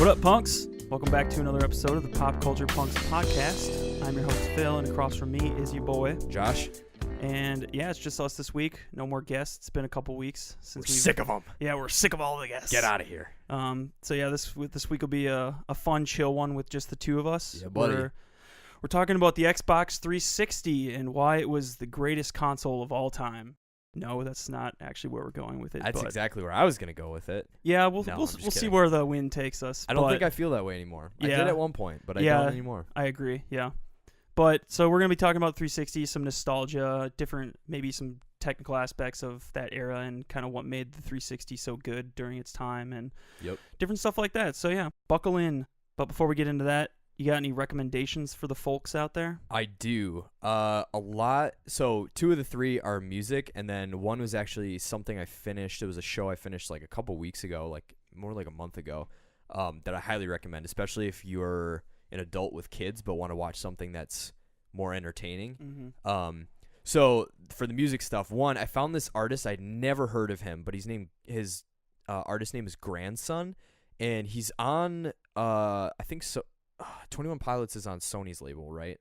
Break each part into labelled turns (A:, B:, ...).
A: What up, punks? Welcome back to another episode of the Pop Culture Punks podcast. I'm your host, Phil, and across from me is your boy,
B: Josh.
A: And yeah, it's just us this week. No more guests. It's been a couple weeks since
B: we're sick of them.
A: Yeah, we're sick of all the guests.
B: Get out of here.
A: So yeah, this week will be a fun, chill one with just the two of us.
B: Yeah, buddy.
A: We're talking about the Xbox 360 and why it was the greatest console of all time. No, that's not actually where we're going with it.
B: That's exactly where I was going to go with it.
A: Yeah, we'll see where the wind takes us.
B: I don't think I feel that way anymore. I did at one point, but I don't anymore.
A: I agree, yeah. But, so we're going to be talking about 360, some nostalgia, maybe some technical aspects of that era and kind of what made the 360 so good during its time and different stuff like that. So, yeah, buckle in. But before we get into that, you got any recommendations for the folks out there?
B: I do. A lot. So 2 of the 3 are music, and then one was actually something I finished. It was a show I finished like a couple weeks ago, like more like a month ago, that I highly recommend, especially if you're an adult with kids but want to watch something that's more entertaining.
A: Mm-hmm.
B: So for the music stuff, one, I found this artist. I'd never heard of him, but his artist name is Grandson, and he's on I think so. 21 Pilots is on Sony's label, right?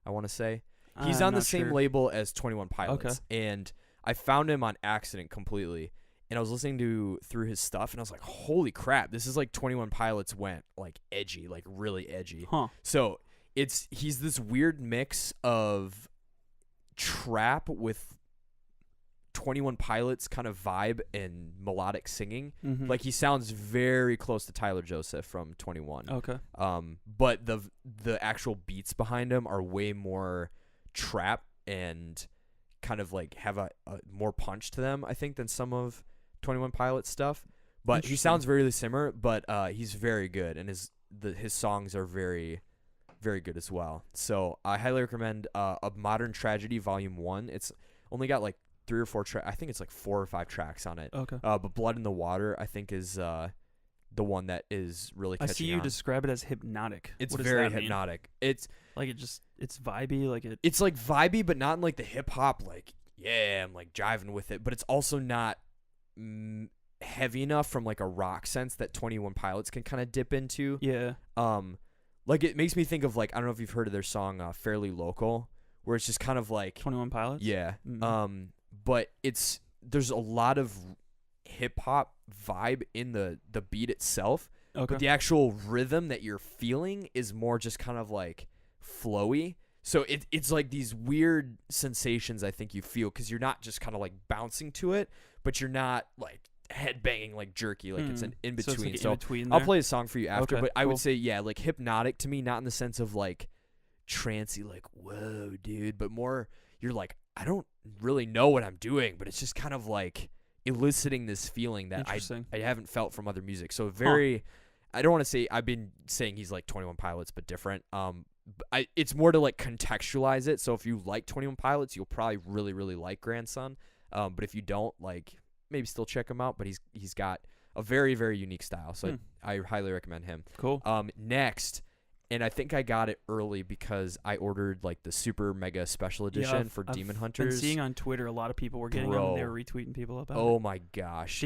B: I want to say he's on the same label as 21 Pilots, and I found him on accident completely. And I was listening through his stuff, and I was like, "Holy crap! This is like 21 Pilots went like edgy, like really edgy."
A: Huh.
B: So he's this weird mix of trap with 21 Pilots kind of vibe and melodic singing.
A: Mm-hmm.
B: Like he sounds very close to Tyler Joseph from 21.
A: Okay.
B: But the actual beats behind him are way more trap and kind of like have a more punch to them, I think, than some of 21 Pilots stuff. But he sounds very similar, but he's very good, and his songs are very, very good as well. So I highly recommend A Modern Tragedy Volume 1. It's only got like 3 or 4 tracks. I think it's like 4 or 5 tracks on it.
A: Okay.
B: But Blood in the Water, I think, is the one that is really catching on.
A: I see you describe it as hypnotic.
B: It's very hypnotic. It's
A: like it's vibey, like it.
B: It's like vibey, but not in like the hip hop. Like I'm like jiving with it, but it's also not heavy enough from like a rock sense that 21 Pilots can kind of dip into.
A: Yeah.
B: Like it makes me think of like, I don't know if you've heard of their song Fairly Local, where it's just kind of like
A: 21 Pilots.
B: Yeah.
A: Mm-hmm.
B: But there's a lot of hip hop vibe in the beat itself.
A: Okay.
B: But the actual rhythm that you're feeling is more just kind of like flowy. So it's like these weird sensations I think you feel, because you're not just kind of like bouncing to it, but you're not like headbanging like jerky, like it's an in between. So I'll play a song for you after, but I would say like hypnotic to me, not in the sense of like trancy, like whoa dude, but more you're like, I don't really know what I'm doing, but it's just kind of like eliciting this feeling that I haven't felt from other music. So very, I don't want to say, I've been saying he's like 21 Pilots, but different. It's more to like contextualize it. So if you like 21 Pilots, you'll probably really, really like Grandson. But if you don't, like, maybe still check him out. But he's got a very, very unique style. So I highly recommend him.
A: Cool.
B: Next. And I think I got it early because I ordered like the super mega special edition for Demon Hunters.
A: I've been seeing on Twitter a lot of people were getting them and they were retweeting people about it.
B: Oh my gosh.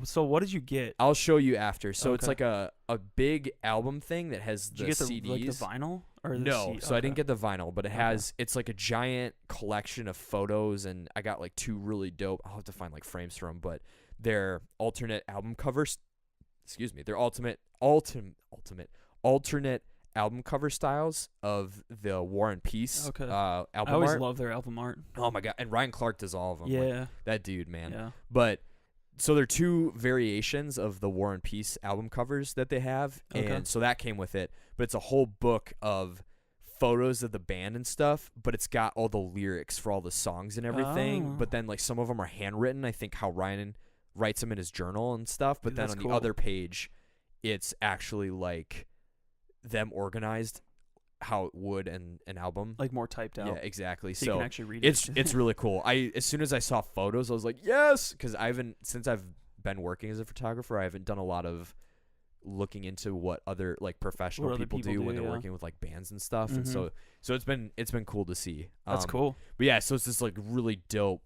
A: So what did you get?
B: I'll show you after. So it's like a big album thing that has the CDs.
A: Did you get the vinyl? Or
B: no, so I didn't get the vinyl, but it has, it's like a giant collection of photos, and I got like 2 really dope, I'll have to find like frames for them, but they're alternate album covers. Excuse me. They're alternate album cover styles of the War and Peace album art.
A: I always love their album art.
B: Oh my god, and Ryan Clark does all of them.
A: Yeah,
B: like, that dude, man.
A: Yeah.
B: But so there are 2 variations of the War and Peace album covers that they have, and so that came with it. But it's a whole book of photos of the band and stuff, but it's got all the lyrics for all the songs and everything. But then like some of them are handwritten. I think how Ryan writes them in his journal and stuff. But then on the other page, it's actually like them organized how it would an album,
A: like more typed out.
B: Yeah, exactly.
A: So you can actually read it.
B: It's really cool. As soon as I saw photos, I was like, yes, because since I've been working as a photographer, I haven't done a lot of looking into what other like professional people do when they're working with like bands and stuff. And so it's been cool to see.
A: That's cool.
B: But yeah, so it's this like really dope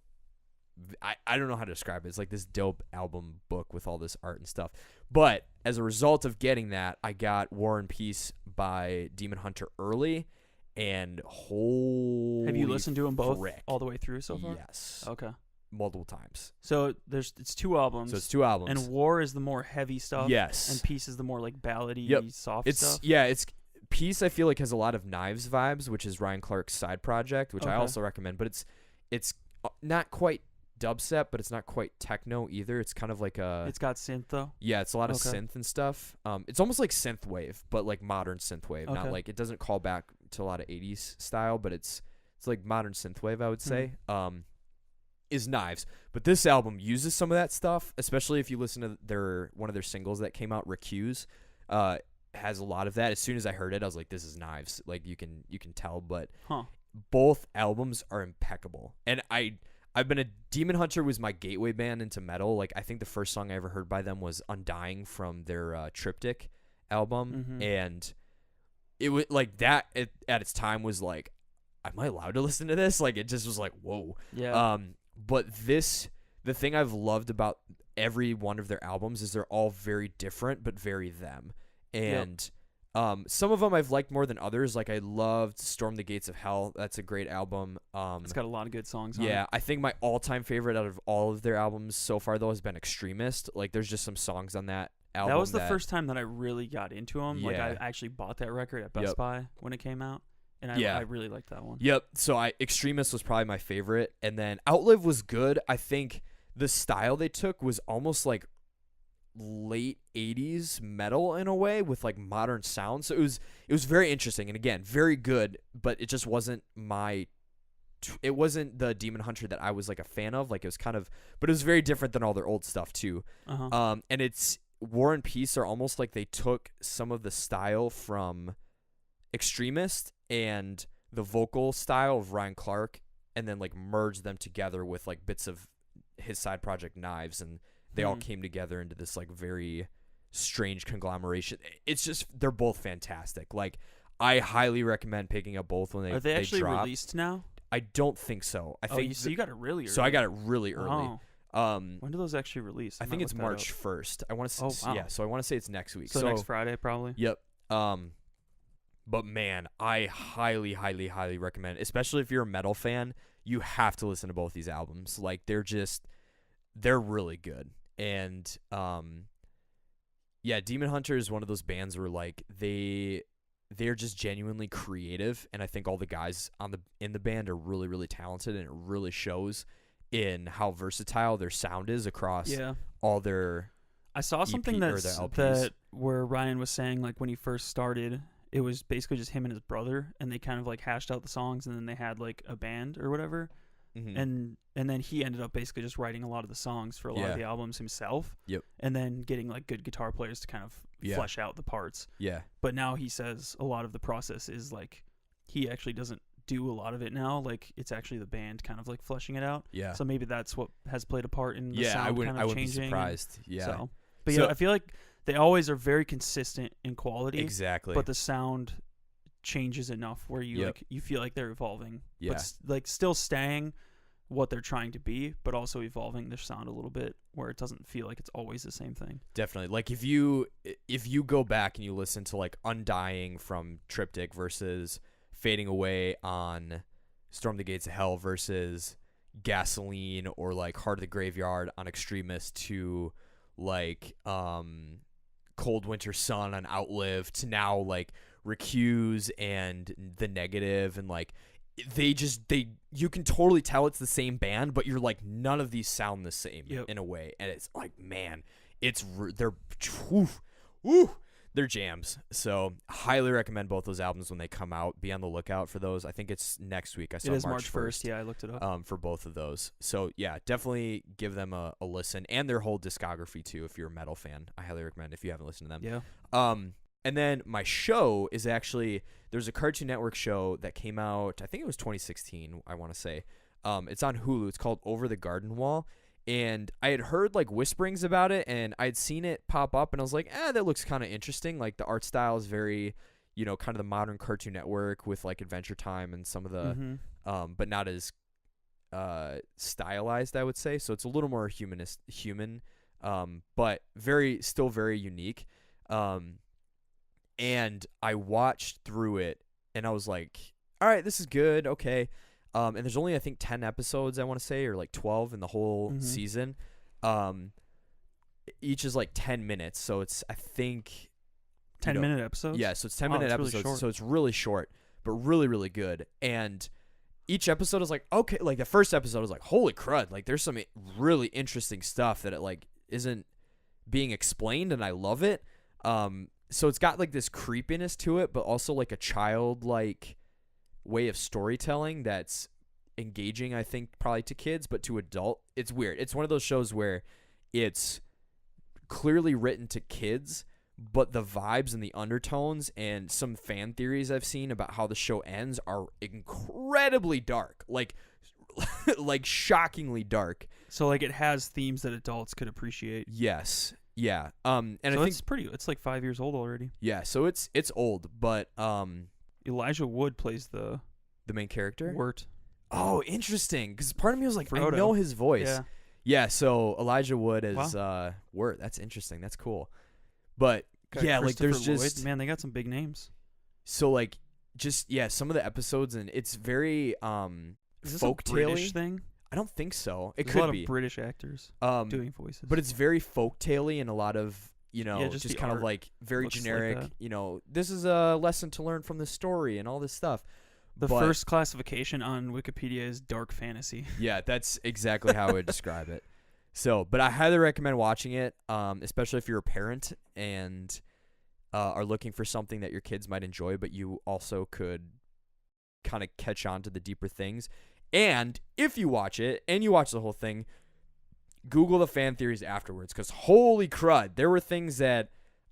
B: I don't know how to describe it. It's like this dope album book with all this art and stuff. But as a result of getting that, I got War and Peace by Demon Hunter early, and holy
A: Have you listened to them both
B: frick.
A: all the way through so far?
B: Yes.
A: Okay.
B: Multiple times.
A: So it's 2 albums.
B: So it's 2 albums.
A: And War is the more heavy stuff.
B: Yes.
A: And Peace is the more like ballady, soft stuff.
B: It's Peace. I feel like has a lot of Knives vibes, which is Ryan Clark's side project, which I also recommend. But it's not quite dubstep, but it's not quite techno either. It's kind of like
A: It's got synth though.
B: Yeah, it's a lot of synth and stuff. It's almost like synthwave, but like modern synthwave. Not like, it doesn't call back to a lot of 80s style, but it's like modern synthwave, I would say. Is Knives. But this album uses some of that stuff, especially if you listen to one of their singles that came out, Recuse. Has a lot of that. As soon as I heard it, I was like, this is Knives. Like you can tell, but both albums are impeccable. And I've been Demon Hunter was my gateway band into metal. Like I think the first song I ever heard by them was Undying from their Triptych album, and it was like that at its time was like, am I allowed to listen to this? Like it just was like, whoa.
A: Yeah.
B: But the thing I've loved about every one of their albums is they're all very different but very them. And some of them I've liked more than others. Like I loved Storm the Gates of Hell. That's a great album.
A: It's got a lot of good songs on it.
B: Yeah, I think my all-time favorite out of all of their albums so far though has been Extremist. Like there's just some songs on that album.
A: That was the first time that I really got into them.
B: Yeah.
A: Like I actually bought that record at Best Buy when it came out. And I really liked that one.
B: Yep. So Extremist was probably my favorite. And then Outlive was good. I think the style they took was almost like late 80s metal in a way with like modern sound. So it was very interesting. And again, very good, but it just wasn't it wasn't the Demon Hunter that I was like a fan of. Like it was kind of, but it was very different than all their old stuff too. And it's War and Peace are almost like they took some of the style from Extremist and the vocal style of Ryan Clark and then like merged them together with like bits of his side project Knives, and they all came together into this like very strange conglomeration. It's just, they're both fantastic. Like I highly recommend picking up both when they
A: Are they actually
B: drop.
A: released now?
B: I don't think so. I think
A: so you got it really early.
B: So I got it really early.
A: When do those actually release?
B: I think it's March 1st. I want to so I want to say it's next week.
A: So next Friday probably.
B: Yep. But man, I highly, highly, highly recommend, especially if you're a metal fan, you have to listen to both these albums. Like they're really good. And Demon Hunter is one of those bands where like they're just genuinely creative, and I think all the guys in the band are really, really talented, and it really shows in how versatile their sound is across all their
A: I saw something that where Ryan was saying like when he first started, it was basically just him and his brother, and they kind of like hashed out the songs, and then they had like a band or whatever. And then he ended up basically just writing a lot of the songs for a lot of the albums himself.
B: Yep.
A: And then getting like good guitar players to kind of flesh out the parts.
B: Yeah.
A: But now he says a lot of the process is like he actually doesn't do a lot of it now. Like it's actually the band kind of like fleshing it out.
B: Yeah.
A: So maybe that's what has played a part in the sound
B: I wouldn't
A: changing.
B: Be surprised. Yeah.
A: So, but I feel like they always are very consistent in quality.
B: Exactly.
A: But the sound changes enough where you like you feel like they're evolving.
B: Yeah.
A: But like still staying what they're trying to be, but also evolving their sound a little bit where it doesn't feel like it's always the same thing.
B: Definitely. Like if you go back and you listen to like Undying from Triptych versus Fading Away on Storm the Gates of Hell versus Gasoline or like Heart of the Graveyard on Extremist to like Cold Winter Sun on Outlive to now like Recuse and The Negative, and like you can totally tell it's the same band, but you're like none of these sound the same in a way, and it's like, man, they're jams. So highly recommend both those albums when they come out. Be on the lookout for those. I think it's next week. I saw
A: it is
B: March
A: 1st. Yeah, I looked it up.
B: For both of those. So yeah, definitely give them a listen, and their whole discography too. If you're a metal fan, I highly recommend if you haven't listened to them.
A: Yeah.
B: And then my show is actually, there's a Cartoon Network show that came out, I think it was 2016, I want to say. It's on Hulu. It's called Over the Garden Wall. And I had heard like whisperings about it, and I'd seen it pop up, and I was like, that looks kind of interesting. Like the art style is very, kind of the modern Cartoon Network with like Adventure Time and some of the, but not as stylized, I would say. So it's a little more human, but still very unique. And I watched through it, and I was like, all right, this is good, okay. And there's only, I think, 10 episodes, I want to say, or like 12 in the whole season. Each is like 10 minutes, so it's, I think...
A: 10-minute episodes?
B: Yeah, so it's 10-minute episodes, really, so it's really short, but really, really good. And each episode is like, okay, like the first episode is like, holy crud, like there's some really interesting stuff that it like isn't being explained, and I love it. So it's got like this creepiness to it, but also like a childlike way of storytelling that's engaging, I think, probably to kids, but to adult, it's weird. It's one of those shows where it's clearly written to kids, but the vibes and the undertones and some fan theories I've seen about how the show ends are incredibly dark, like like shockingly dark.
A: So like it has themes that adults could appreciate.
B: Yes. Yeah. And
A: so
B: I think
A: it's like 5 years old already.
B: Yeah, so it's old, but
A: Elijah Wood plays the
B: main character.
A: Wirt.
B: Oh, interesting. Because part of me was like,
A: Frodo.
B: I know his voice.
A: Yeah.
B: Yeah. So Elijah Wood is Wirt. That's interesting. That's cool. But yeah, like there's just
A: man, they got some big names.
B: So like, just some of the episodes, and it's very
A: Is this a British thing?
B: I don't think so.
A: There's
B: could
A: a lot
B: be
A: of British actors doing voices,
B: but it's very folktale-y and a lot of just kind of
A: art
B: like very generic.
A: Like
B: this is a lesson to learn from the story and all this stuff.
A: The first classification on Wikipedia is dark fantasy.
B: Yeah, that's exactly how I would describe it. So, but I highly recommend watching it, especially if you're a parent and are looking for something that your kids might enjoy, but you also could kind of catch on to the deeper things. And if you watch it and you watch the whole thing, Google the fan theories afterwards, because holy crud, there were things that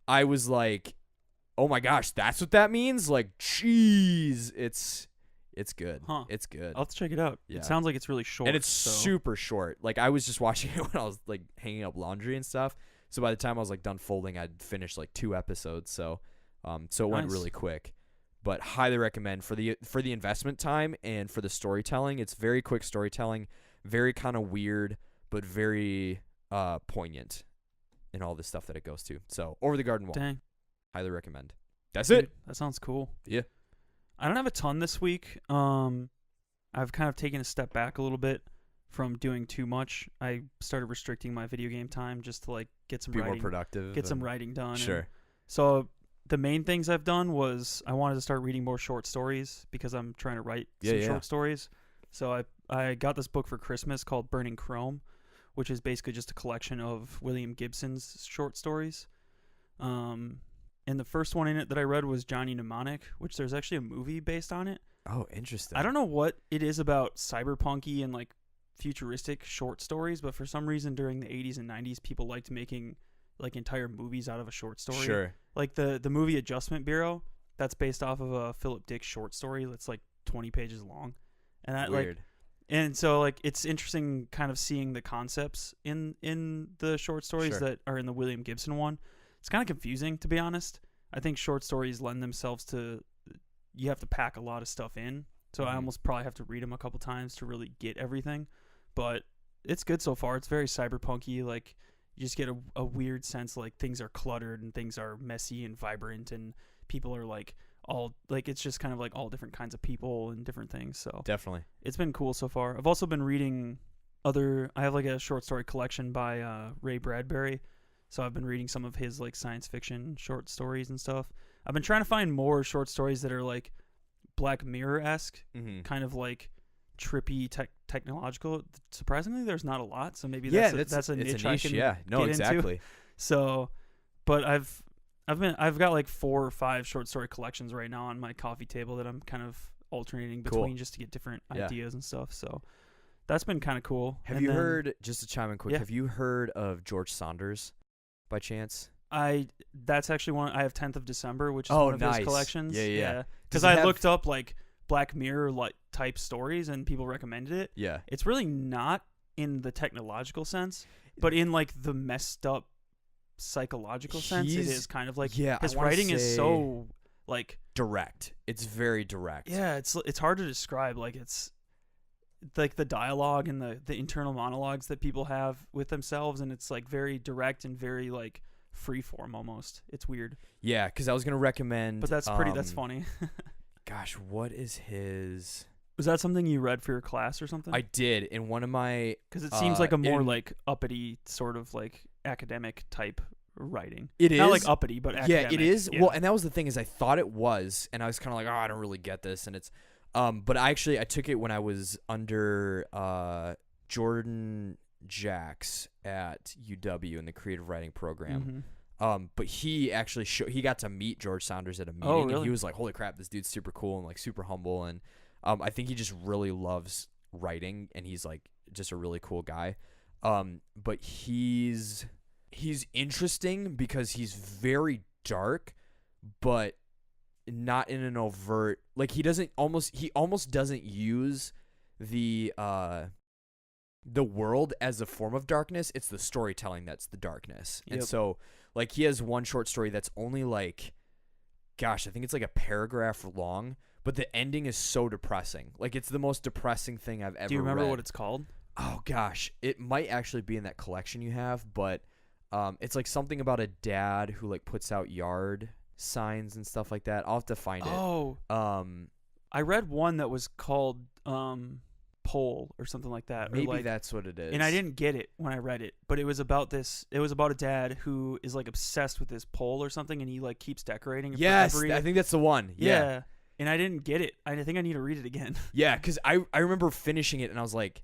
B: I was like, oh my gosh, that's what that means? Like, jeez, it's good.
A: Huh.
B: It's good.
A: I'll have to check it out.
B: Yeah.
A: It sounds like it's really short.
B: And it's super short. Like, I was just watching it when I was like hanging up laundry and stuff. So by the time I was like done folding, I'd finished like 2 episodes. So it went really quick. But highly recommend for the investment time and for the storytelling. It's very quick storytelling, very kind of weird, but very poignant in all the stuff that it goes to. So Over the Garden Wall.
A: Dang.
B: Highly recommend. That's
A: Dude,
B: it.
A: That sounds cool.
B: Yeah.
A: I don't have a ton this week. I've kind of taken a step back a little bit from doing too much. I started restricting my video game time just to like get some writing,
B: more productive.
A: Get some writing done.
B: Sure.
A: So the main things I've done was I wanted to start reading more short stories because I'm trying to write some short stories. So I got this book for Christmas called Burning Chrome, which is basically just a collection of William Gibson's short stories. And the first one in it that I read was Johnny Mnemonic, which there's actually a movie based on it.
B: Oh, interesting.
A: I don't know what it is about cyberpunky and like futuristic short stories, but for some reason during the 80s and 90s, people liked making like entire movies out of a short story.
B: Sure.
A: Like the movie Adjustment Bureau, that's based off of a Philip Dick short story that's like 20 pages long. And that
B: Weird.
A: And so like it's interesting kind of seeing the concepts in the short stories that are in the William Gibson one. It's kind of confusing, to be honest. I think short stories lend themselves to, you have to pack a lot of stuff in. So I almost probably have to read them a couple times to really get everything. But it's good so far. It's very cyberpunky. Like you just get a weird sense like things are cluttered and things are messy and vibrant and people are like all like it's just kind of like all different kinds of people and different things. So
B: definitely,
A: it's been cool so far. I've also been reading I have like a short story collection by Ray Bradbury. So I've been reading some of his like science fiction short stories and stuff. I've been trying to find more short stories that are like Black Mirror-esque, kind of like trippy technological. Surprisingly, there's not a lot. So maybe that's a niche I can get into. So, but I've got like 4 or 5 short story collections right now on my coffee table that I'm kind of alternating between just to get different ideas and stuff. So that's been kind of cool.
B: Have you heard, just to chime in quick, have you heard of George Saunders by chance?
A: That's actually one. I have 10th of December, which is one of his collections.
B: Yeah.
A: Because I looked up like Black Mirror like type stories and people recommended it.
B: Yeah.
A: It's really not in the technological sense, but in like the messed up psychological sense, it is kind of like his writing is so like
B: direct. It's very direct.
A: Yeah, it's hard to describe. Like like the dialogue and the internal monologues that people have with themselves, and it's like very direct and very like freeform almost. It's weird.
B: Yeah, because I was gonna recommend.
A: But that's that's funny.
B: Gosh, what is his?
A: Was that something you read for your class or something?
B: I did in one of my.
A: Because it seems like a more like uppity sort of like academic type writing.
B: It is
A: not like uppity, but academic.
B: Yeah, it is. Yeah. Well, and that was the thing is I thought it was, and I was kind of like, oh, I don't really get this, and it's, but I took it when I was under Jordan Jacks at UW in the creative writing program. But he actually he got to meet George Saunders at a meeting,
A: really?
B: And he was like, holy crap, this dude's super cool and like super humble, and I think he just really loves writing, and he's like just a really cool guy. But he's interesting because he's very dark, but not in an overt, like he almost doesn't use the world as a form of darkness. It's the storytelling that's the darkness. Yep. And so like he has one short story that's only like, gosh, I think it's like a paragraph long, but the ending is so depressing. Like it's the most depressing thing I've ever read.
A: Do you remember what it's called?
B: Oh gosh, it might actually be in that collection you have, but it's like something about a dad who like puts out yard signs and stuff like that. I'll have to find it.
A: Oh, I read one that was called Pole or something like that.
B: Maybe
A: like,
B: that's what it is.
A: And I didn't get it when I read it, but it was about this. It was about a dad who is like obsessed with this pole or something, and he like keeps decorating it.
B: Yes,
A: for every,
B: I think that's the one. Yeah.
A: And I didn't get it. I think I need to read it again.
B: Yeah, because I remember finishing it and I was like,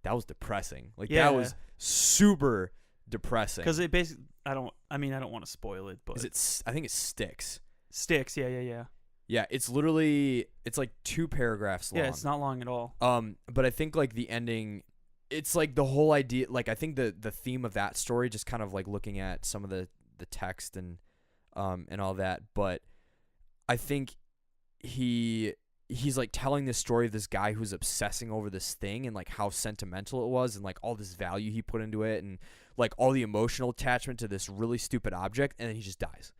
B: that was depressing. Like that was super depressing.
A: Because it basically, I don't want to spoil it, but
B: I think it Sticks.
A: Sticks, yeah.
B: Yeah, it's like 2 paragraphs long.
A: Yeah, it's not long at all.
B: But I think like the ending, it's like the whole idea. Like I think the theme of that story, just kind of like looking at some of the text and all that. But I think he's like telling this story of this guy who's obsessing over this thing and like how sentimental it was and like all this value he put into it and like all the emotional attachment to this really stupid object, and then he just dies.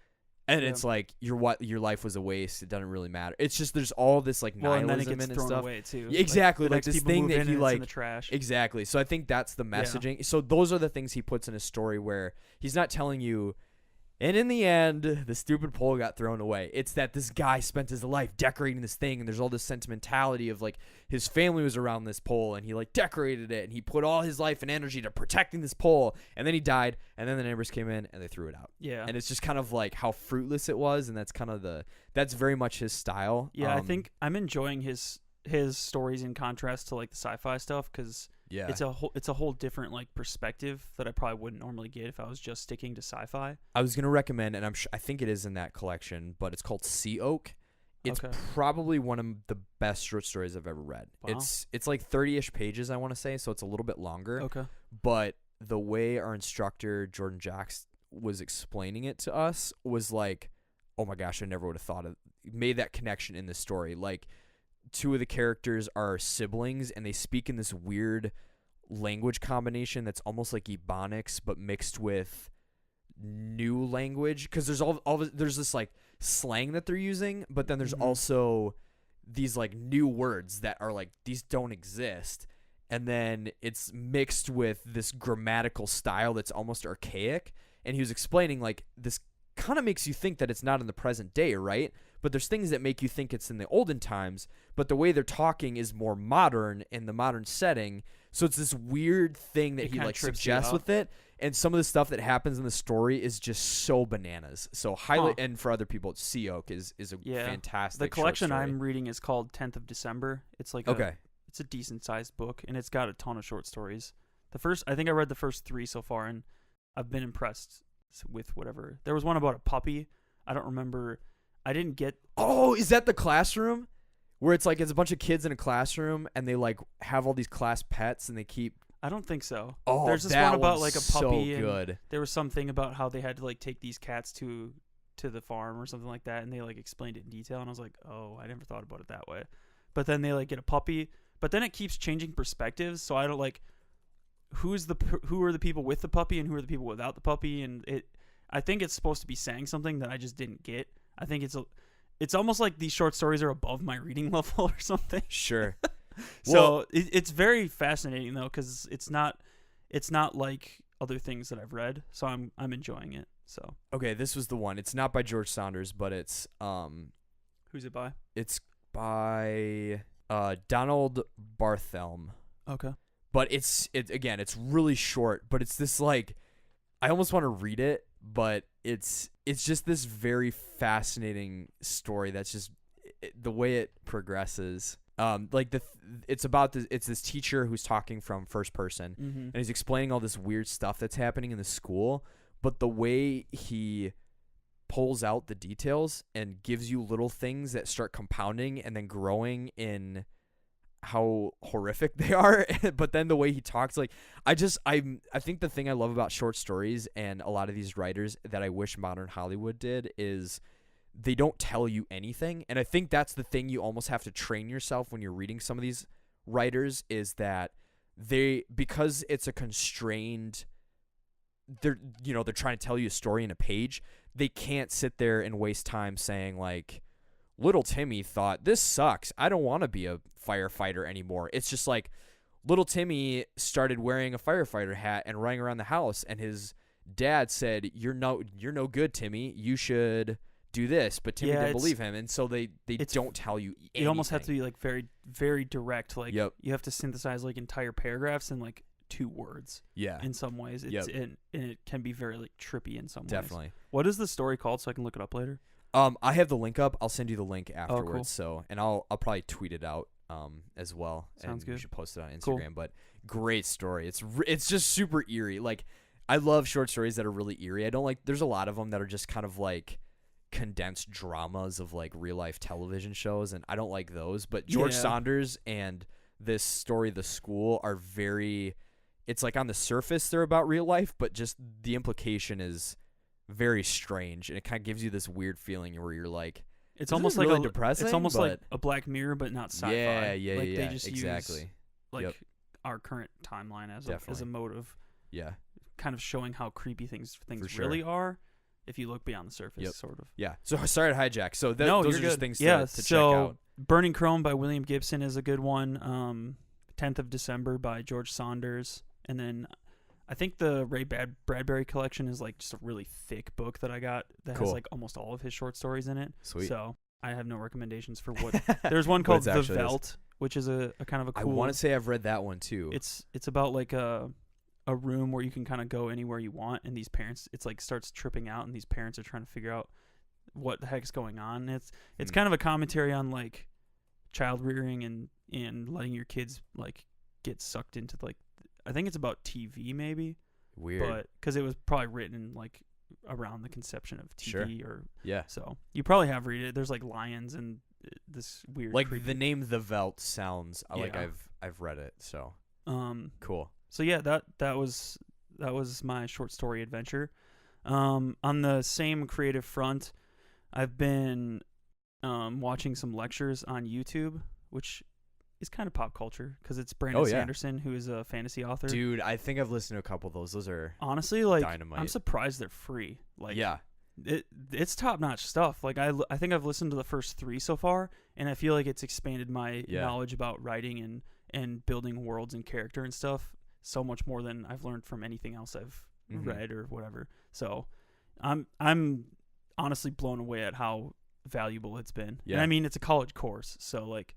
B: And it's like your life was a waste. It doesn't really matter. It's just there's all this like nihilism
A: and then it gets
B: and
A: thrown
B: stuff.
A: Away too.
B: Yeah, exactly, like this thing that he like
A: in the trash.
B: Exactly. So I think that's the messaging. Yeah. So those are the things he puts in his story where he's not telling you, and in the end, the stupid pole got thrown away. It's that this guy spent his life decorating this thing, and there's all this sentimentality of like his family was around this pole, and he like decorated it, and he put all his life and energy to protecting this pole, and then he died, and then the neighbors came in and they threw it out.
A: Yeah.
B: And it's just kind of like how fruitless it was, and that's kind of that's very much his style.
A: Yeah, I think I'm enjoying his stories in contrast to like the sci-fi stuff because it's a whole different like perspective that I probably wouldn't normally get if I was just sticking to sci-fi. I
B: was gonna recommend, and I think it is in that collection, but it's called Sea Oak. It's probably one of the best short stories I've ever read. Wow. It's like 30-ish pages, I want to say, so it's a little bit longer.
A: Okay.
B: But the way our instructor Jordan Jacks was explaining it to us was like, oh my gosh, I never would have made that connection in the story. Like 2 of the characters are siblings, and they speak in this weird language combination that's almost like Ebonics, but mixed with new language. Because there's there's this like slang that they're using, but then there's also these like new words that are like these don't exist, and then it's mixed with this grammatical style that's almost archaic. And he was explaining like this kind of makes you think that it's not in the present day, right? But there's things that make you think it's in the olden times, but the way they're talking is more modern in the modern setting. So it's this weird thing that he like suggests with it. And some of the stuff that happens in the story is just so bananas. So highlight, and for other people, Sea Oak is a fantastic.
A: The collection I'm reading is called 10th of December. It's like it's a decent sized book, and it's got a ton of short stories. I think I read the first 3 so far, and I've been impressed with whatever. There was one about a puppy. I don't remember. I didn't get.
B: Oh, is that the classroom? Where it's like it's a bunch of kids in a classroom and they like have all these class pets and they keep.
A: I don't think so.
B: Oh,
A: there's this one about like a puppy.
B: So good.
A: And there was something about how they had to like take these cats to the farm or something like that, and they like explained it in detail. And I was like, oh, I never thought about it that way. But then they like get a puppy, but then it keeps changing perspectives. So I don't like who are the people with the puppy and who are the people without the puppy, and I think it's supposed to be saying something that I just didn't get. I think it's almost like these short stories are above my reading level or something.
B: Sure.
A: So it's very fascinating though, because it's not like other things that I've read. So I'm enjoying it. So
B: okay, this was the one. It's not by George Saunders, but it's
A: who's it by?
B: It's by Donald Barthelme.
A: Okay.
B: But it's really short, but it's this like I almost want to read it, but it's just this very fascinating story that's just the way it progresses. It's this teacher who's talking from first person, and he's explaining all this weird stuff that's happening in the school, but the way he pulls out the details and gives you little things that start compounding and then growing in how horrific they are. But then the way he talks, like I think the thing I love about short stories and a lot of these writers that I wish modern Hollywood did is they don't tell you anything. And I think that's the thing you almost have to train yourself when you're reading some of these writers, is that because it's a constrained, they're trying to tell you a story in a page, they can't sit there and waste time saying like, little Timmy thought, this sucks, I don't want to be a firefighter anymore. It's just like little Timmy started wearing a firefighter hat and running around the house, and his dad said, you're no good, Timmy, you should do this, but Timmy didn't believe him, and so they don't tell you anything.
A: It almost has to be like very, very direct. Like you have to synthesize like entire paragraphs in like 2 words. Yeah. In some ways, and it can be very like trippy in some ways.
B: Definitely.
A: What is the story called, so I can look it up later?
B: I have the link up. I'll send you the link afterwards.
A: Oh, cool.
B: So, and I'll probably tweet it out as well.
A: Sounds good.
B: You should post it on Instagram.
A: Cool.
B: But great story. It's just super eerie. Like I love short stories that are really eerie. I don't like. There's a lot of them that are just kind of like condensed dramas of like real life television shows, and I don't like those. But George Saunders and this story, The School, are very. It's like on the surface they're about real life, but just the implication is very strange, and it kind of gives you this weird feeling where you're like,
A: it's almost like
B: really depressing.
A: It's almost like a Black Mirror, but not sci-fi.
B: Yeah,
A: like they just
B: exactly.
A: use like our current timeline as a mode of kind of showing how creepy things really are if you look beyond the surface, sort of.
B: Yeah. So sorry to hijack. So those are just things to check out.
A: Burning Chrome by William Gibson is a good one. 10th of December by George Saunders, and then I think the Ray Bradbury collection is like just a really thick book that I got that has like almost all of his short stories in it.
B: Sweet.
A: So I have no recommendations for what. There's one called The Veldt, which is a kind of a cool.
B: I want to say I've read that one too.
A: It's about like a room where you can kind of go anywhere you want, and these parents, it's like starts tripping out, and these parents are trying to figure out what the heck's going on. It's kind of a commentary on like child rearing and letting your kids like get sucked into like. I think it's about TV, maybe.
B: Weird.
A: But because it was probably written like around the conception of TV, or so you probably have read it. There's like lions and this weird
B: like
A: creepy.
B: The name The Veldt sounds like I've read it. So cool.
A: So yeah, that was my short story adventure. On the same creative front, I've been watching some lectures on YouTube, which is kind of pop culture because it's Brandon Sanderson, who is a fantasy author.
B: Dude, I think I've listened to a couple of those. Those are
A: honestly like
B: dynamite.
A: I'm surprised they're free. Like
B: yeah,
A: it's top notch stuff. Like I think I've listened to the first 3 so far, and I feel like it's expanded my knowledge about writing and building worlds and character and stuff so much more than I've learned from anything else I've read or whatever. So I'm honestly blown away at how valuable it's been. Yeah. And I mean, it's a college course, so like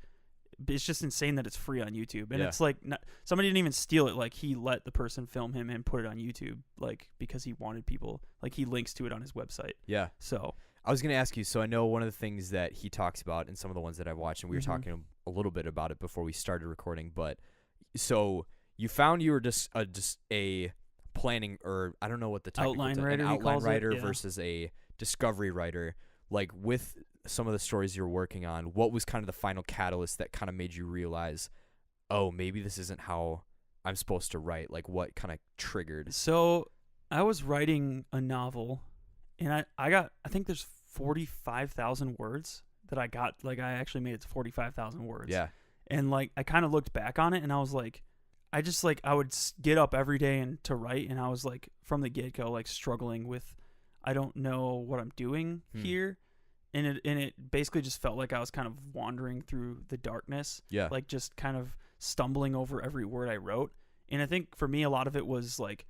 A: it's just insane that it's free on YouTube. And it's like somebody didn't even steal it. Like he let the person film him and put it on YouTube, like because he wanted people. Like he links to it on his website. Yeah. So
B: I was gonna ask you. So I know one of the things that he talks about in some of the ones that I've watched, and we were talking a little bit about it before we started recording. But so you found you were just a planning, or I don't know what the technical
A: outline writer,
B: an outline writer versus a discovery writer. Like with some of the stories you're working on, what was kind of the final catalyst that kind of made you realize, oh, maybe this isn't how I'm supposed to write? Like what kind of triggered?
A: So I was writing a novel, and I think there's 45,000 words that I got. Like I actually made it to 45,000 words. Yeah. And like I kind of looked back on it, and I was like, I would get up every day and to write, and I was like from the get-go like struggling with, I don't know what I'm doing here. it basically just felt like I was kind of wandering through the darkness.
B: Yeah.
A: Like just kind of stumbling over every word I wrote. And I think for me, a lot of it was like,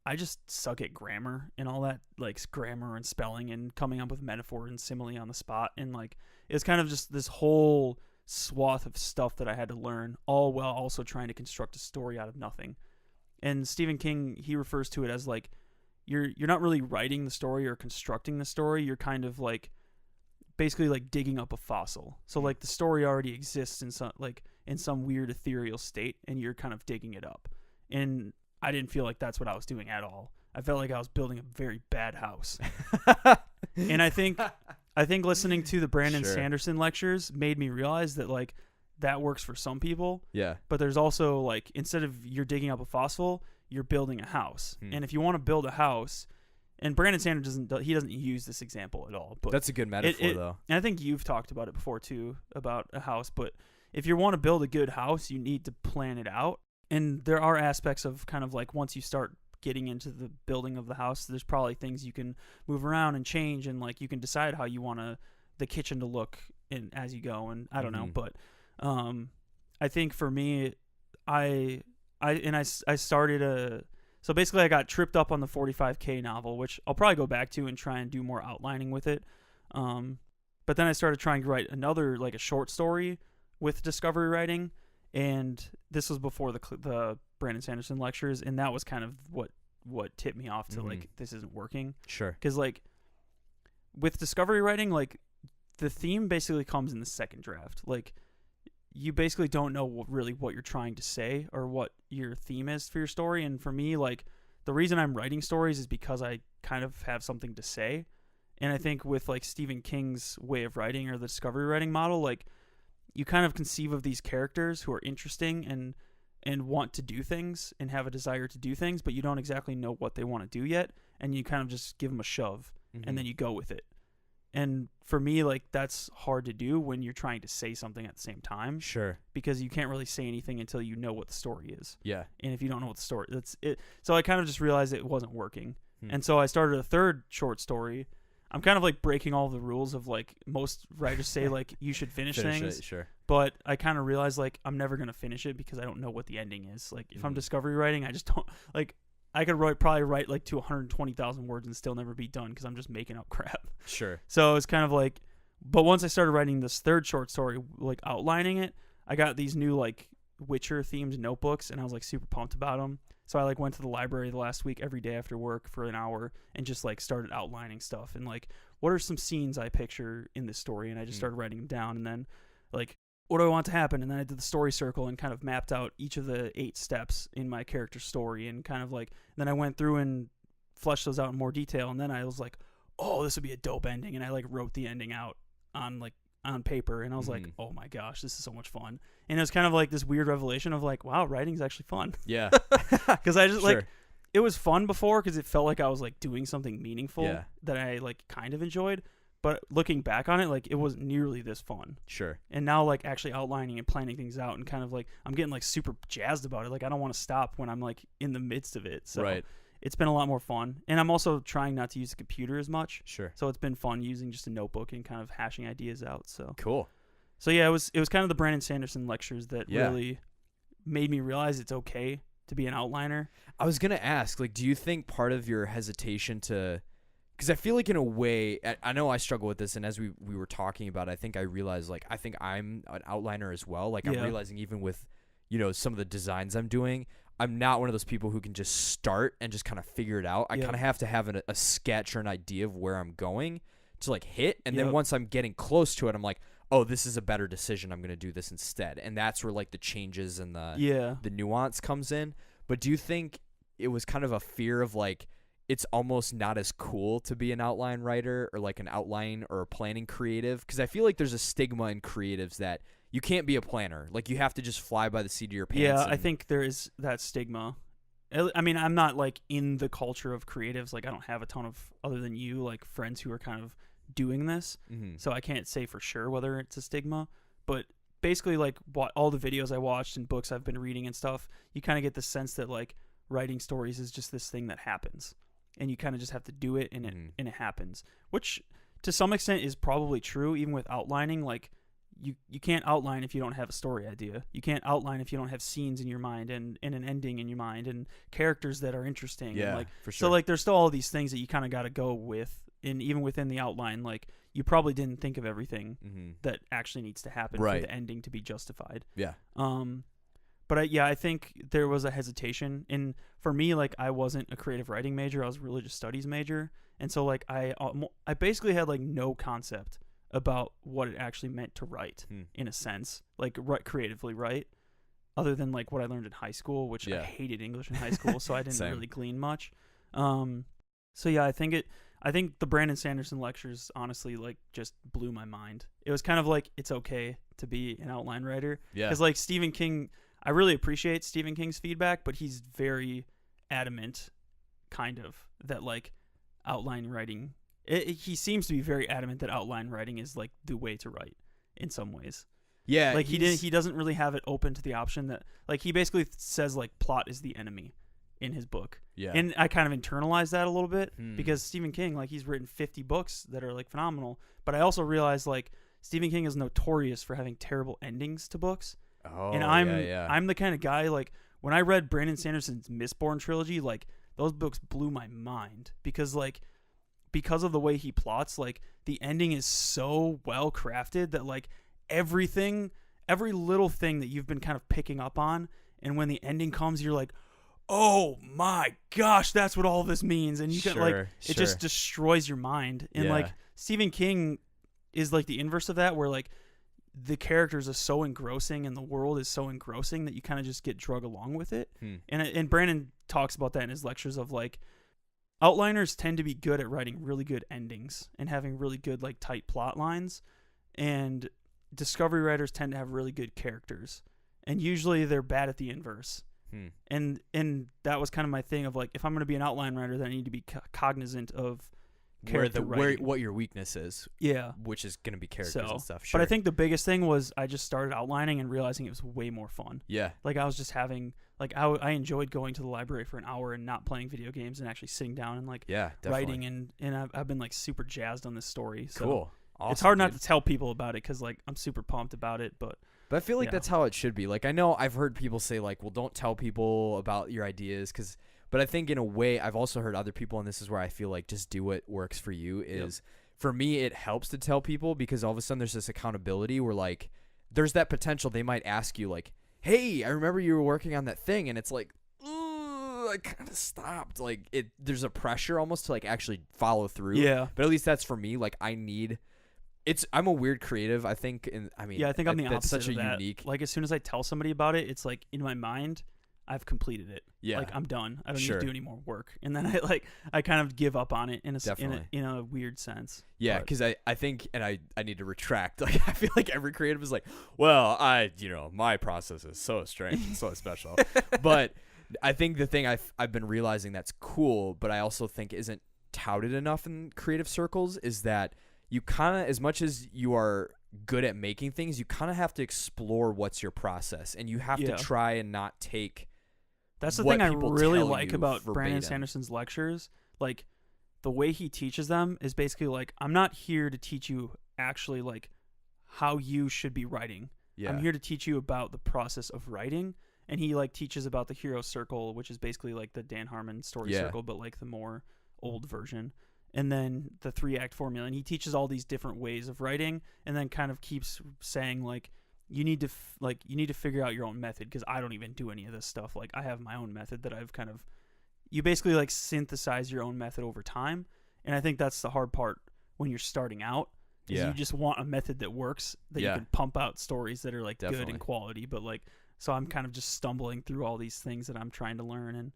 A: I just suck at grammar and all that, like grammar and spelling and coming up with metaphor and simile on the spot. And like, it was kind of just this whole swath of stuff that I had to learn, all while also trying to construct a story out of nothing. And Stephen King, he refers to it as like, you're not really writing the story or constructing the story. You're kind of like basically like digging up a fossil. So like the story already exists in some weird ethereal state, and you're kind of digging it up. And I didn't feel like that's what I was doing at all. I felt like I was building a very bad house. And I think listening to the Brandon Sanderson lectures made me realize that like that works for some people.
B: Yeah.
A: But there's also like, instead of you're digging up a fossil, you're building a house. And if you want to build a house, and Brandon Sanderson doesn't use this example at all. But
B: that's a good metaphor though.
A: And I think you've talked about it before too, about a house. But if you want to build a good house, you need to plan it out. And there are aspects of kind of like, once you start getting into the building of the house, there's probably things you can move around and change, and like you can decide how you want the kitchen to look as you go. And I don't know, but I think for me, I started so basically I got tripped up on the 45K novel, which I'll probably go back to and try and do more outlining with it. But then I started trying to write another, like a short story with discovery writing. And this was before the Brandon Sanderson lectures, and that was kind of what tipped me off to like, this isn't working.
B: Sure.
A: Because like with discovery writing, like the theme basically comes in the second draft. Like you basically don't know really what you're trying to say or what your theme is for your story. And for me, like the reason I'm writing stories is because I kind of have something to say. And I think with like Stephen King's way of writing, or the discovery writing model, like you kind of conceive of these characters who are interesting and want to do things and have a desire to do things, but you don't exactly know what they want to do yet. And you kind of just give them a shove and then you go with it. And for me, like that's hard to do when you're trying to say something at the same time.
B: Sure.
A: Because you can't really say anything until you know what the story is.
B: Yeah.
A: And if you don't know what the story, that's it. So I kind of just realized it wasn't working. And so I started a third short story. I'm kind of like breaking all the rules of like most writers say like you should finish things.
B: It, sure.
A: But I kind of realized like I'm never going to finish it because I don't know what the ending is. Like if I'm discovery writing, I just don't like, I could probably write like to 120,000 words and still never be done because I'm just making up crap.
B: Sure.
A: So it's kind of like, but once I started writing this third short story, like outlining it, I got these new like Witcher themed notebooks and I was like super pumped about them. So I like went to the library the last week every day after work for an hour and just like started outlining stuff and like, what are some scenes I picture in this story? And I just started writing them down, and then like, what do I want to happen? And then I did the story circle and kind of mapped out each of the 8 steps in my character's story, and kind of like, then I went through and fleshed those out in more detail. And then I was like, oh, this would be a dope ending. And I like wrote the ending out on paper, and I was like, oh my gosh, this is so much fun. And it was kind of like this weird revelation of like, wow, writing's actually fun.
B: Yeah.
A: Because I just like, it was fun before because it felt like I was like doing something meaningful that I like kind of enjoyed. But looking back on it, like it wasn't nearly this fun.
B: Sure.
A: And now like actually outlining and planning things out and kind of like, I'm getting like super jazzed about it. Like I don't want to stop when I'm like in the midst of it. So it's been a lot more fun. And I'm also trying not to use the computer as much.
B: Sure.
A: So it's been fun using just a notebook and kind of hashing ideas out. So
B: cool.
A: So yeah, it was kind of the Brandon Sanderson lectures that really made me realize it's okay to be an outliner.
B: I was going to ask, like, do you think part of your hesitation to, because I feel like in a way, I know I struggle with this, and as we were talking about it, I think I realized, like, I think I'm an outliner as well. Like, I'm realizing even with, you know, some of the designs I'm doing, I'm not one of those people who can just start and just kind of figure it out. I kind of have to have a sketch or an idea of where I'm going to, like, hit, and then once I'm getting close to it, I'm like, oh, this is a better decision. I'm going to do this instead. And that's where, like, the changes and the nuance comes in. But do you think it was kind of a fear of, like, it's almost not as cool to be an outline writer or, like, an outline or a planning creative? Because I feel like there's a stigma in creatives that you can't be a planner. Like, you have to just fly by the seat of your pants.
A: Yeah, I think there is that stigma. I mean, I'm not, like, in the culture of creatives. Like, I don't have a ton of, other than you, like, friends who are kind of doing this. So I can't say for sure whether it's a stigma. But basically, like, all the videos I watched and books I've been reading and stuff, you kind of get the sense that, like, writing stories is just this thing that happens. And you kind of just have to do it, and it happens. Which, to some extent is probably true, even with outlining. Like, you can't outline if you don't have a story idea. You can't outline if you don't have scenes in your mind and an ending in your mind and characters that are interesting.
B: Yeah,
A: and like,
B: for sure.
A: So like, there's still all these things that you kind of got to go with, and even within the outline, like, you probably didn't think of everything that actually needs to happen for the ending to be justified.
B: Yeah.
A: But I think there was a hesitation. And for me, like, I wasn't a creative writing major. I was a religious studies major. And so, like, I basically had, like, no concept about what it actually meant to write, in a sense. Like, creatively write, other than, like, what I learned in high school, which I hated English in high school, so I didn't really glean much. So, yeah, I think the Brandon Sanderson lectures, honestly, like, just blew my mind. It was kind of like, it's okay to be an outline writer. Yeah. Because, like, Stephen King... I really appreciate Stephen King's feedback, but he's very adamant, kind of, that, like, outline writing... he seems to be very adamant that outline writing is, like, the way to write in some ways. Yeah. Like, he doesn't really have it open to the option that... Like, he basically says, like, plot is the enemy in his book. Yeah. And I kind of internalized that a little bit because Stephen King, like, he's written 50 books that are, like, phenomenal. But I also realized, like, Stephen King is notorious for having terrible endings to books. Oh, and I'm the kind of guy, like, when I read Brandon Sanderson's Mistborn trilogy, like, those books blew my mind because of the way he plots, like, the ending is so well crafted that, like, every little thing that you've been kind of picking up on, and when the ending comes, you're like, oh my gosh, that's what all this means. And you get, like, it just destroys your mind. And like, Stephen King is, like, the inverse of that, where, like, the characters are so engrossing and the world is so engrossing that you kind of just get drug along with it. And Brandon talks about that in his lectures of, like, outliners tend to be good at writing really good endings and having really good, like, tight plot lines, and discovery writers tend to have really good characters, and usually they're bad at the inverse. And that was kind of my thing of, like, if I'm going to be an outline writer, then I need to be cognizant of
B: what your weakness is. Yeah. Which is going to be characters and stuff. Sure.
A: But I think the biggest thing was I just started outlining and realizing it was way more fun. Yeah. Like, I was just having, like, I enjoyed going to the library for an hour and not playing video games and actually sitting down and, like, writing. And I've been, like, super jazzed on this story. So cool. Awesome, it's hard not to tell people about it because, like, I'm super pumped about it. But
B: I feel like that's how it should be. Like, I know I've heard people say, like, well, don't tell people about your ideas because... But I think in a way, I've also heard other people, and this is where I feel like just do what works for you, is for me, it helps to tell people because all of a sudden there's this accountability where, like, there's that potential they might ask you, like, hey, I remember you were working on that thing, and it's like, I kind of stopped. Like, there's a pressure almost to, like, actually follow through. Yeah. But at least that's for me. Like, I'm a weird creative, I think. And I mean,
A: I think I'm the opposite of that. Unique. Like, as soon as I tell somebody about it, it's like in my mind, I've completed it. Yeah. Like, I'm done. I don't need to do any more work. And then I kind of give up on it in a weird sense.
B: Yeah, because I think, and I need to retract. Like, I feel like every creative is like, well, my process is so strange and so special. But I think the thing I've been realizing that's cool, but I also think isn't touted enough in creative circles is that you kind of, as much as you are good at making things, you kind of have to explore what's your process, and you have to try and not take.
A: That's the thing I really like about verbatim. Brandon Sanderson's lectures. Like, the way he teaches them is basically like, I'm not here to teach you actually, like, how you should be writing. Yeah. I'm here to teach you about the process of writing. And he, like, teaches about the hero circle, which is basically like the Dan Harmon story circle, but, like, the more old version. And then the 3-act formula. And he teaches all these different ways of writing, and then kind of keeps saying, like, you need to figure out your own method, because I don't even do any of this stuff. Like, I have my own method that I've kind of, you basically, like, synthesize your own method over time. And I think that's the hard part when you're starting out, is you just want a method that works, that you can pump out stories that are, like, good in quality. But, like, so I'm kind of just stumbling through all these things that I'm trying to learn.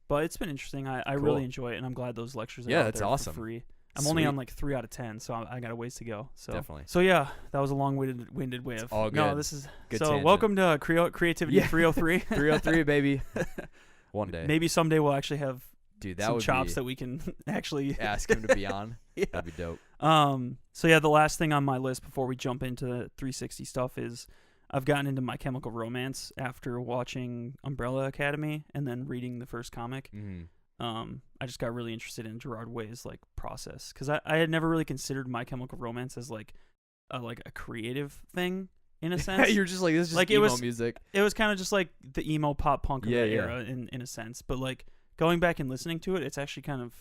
A: But it's been interesting. I really enjoy it, and I'm glad those lectures are out there awesome. For free. I'm only on, like, 3 out of 10, so I got a ways to go. So definitely. So yeah, that was a long-winded way of. All good. No, this is good. So tangent. Welcome to Creativity 303.
B: 303, baby. One day.
A: Maybe someday we'll actually have some chops that we can actually
B: ask him to be on. That'd be dope.
A: So yeah, the last thing on my list before we jump into the 360 stuff is I've gotten into My Chemical Romance after watching Umbrella Academy and then reading the first comic. Mm-hmm. I just got really interested in Gerard Way's like process because I had never really considered My Chemical Romance as like a creative thing in a sense.
B: You're just like, this is just
A: like
B: emo music.
A: It was kind of just like the emo pop punk of that
B: Yeah.
A: era in a sense. But like going back and listening to it, it's actually kind of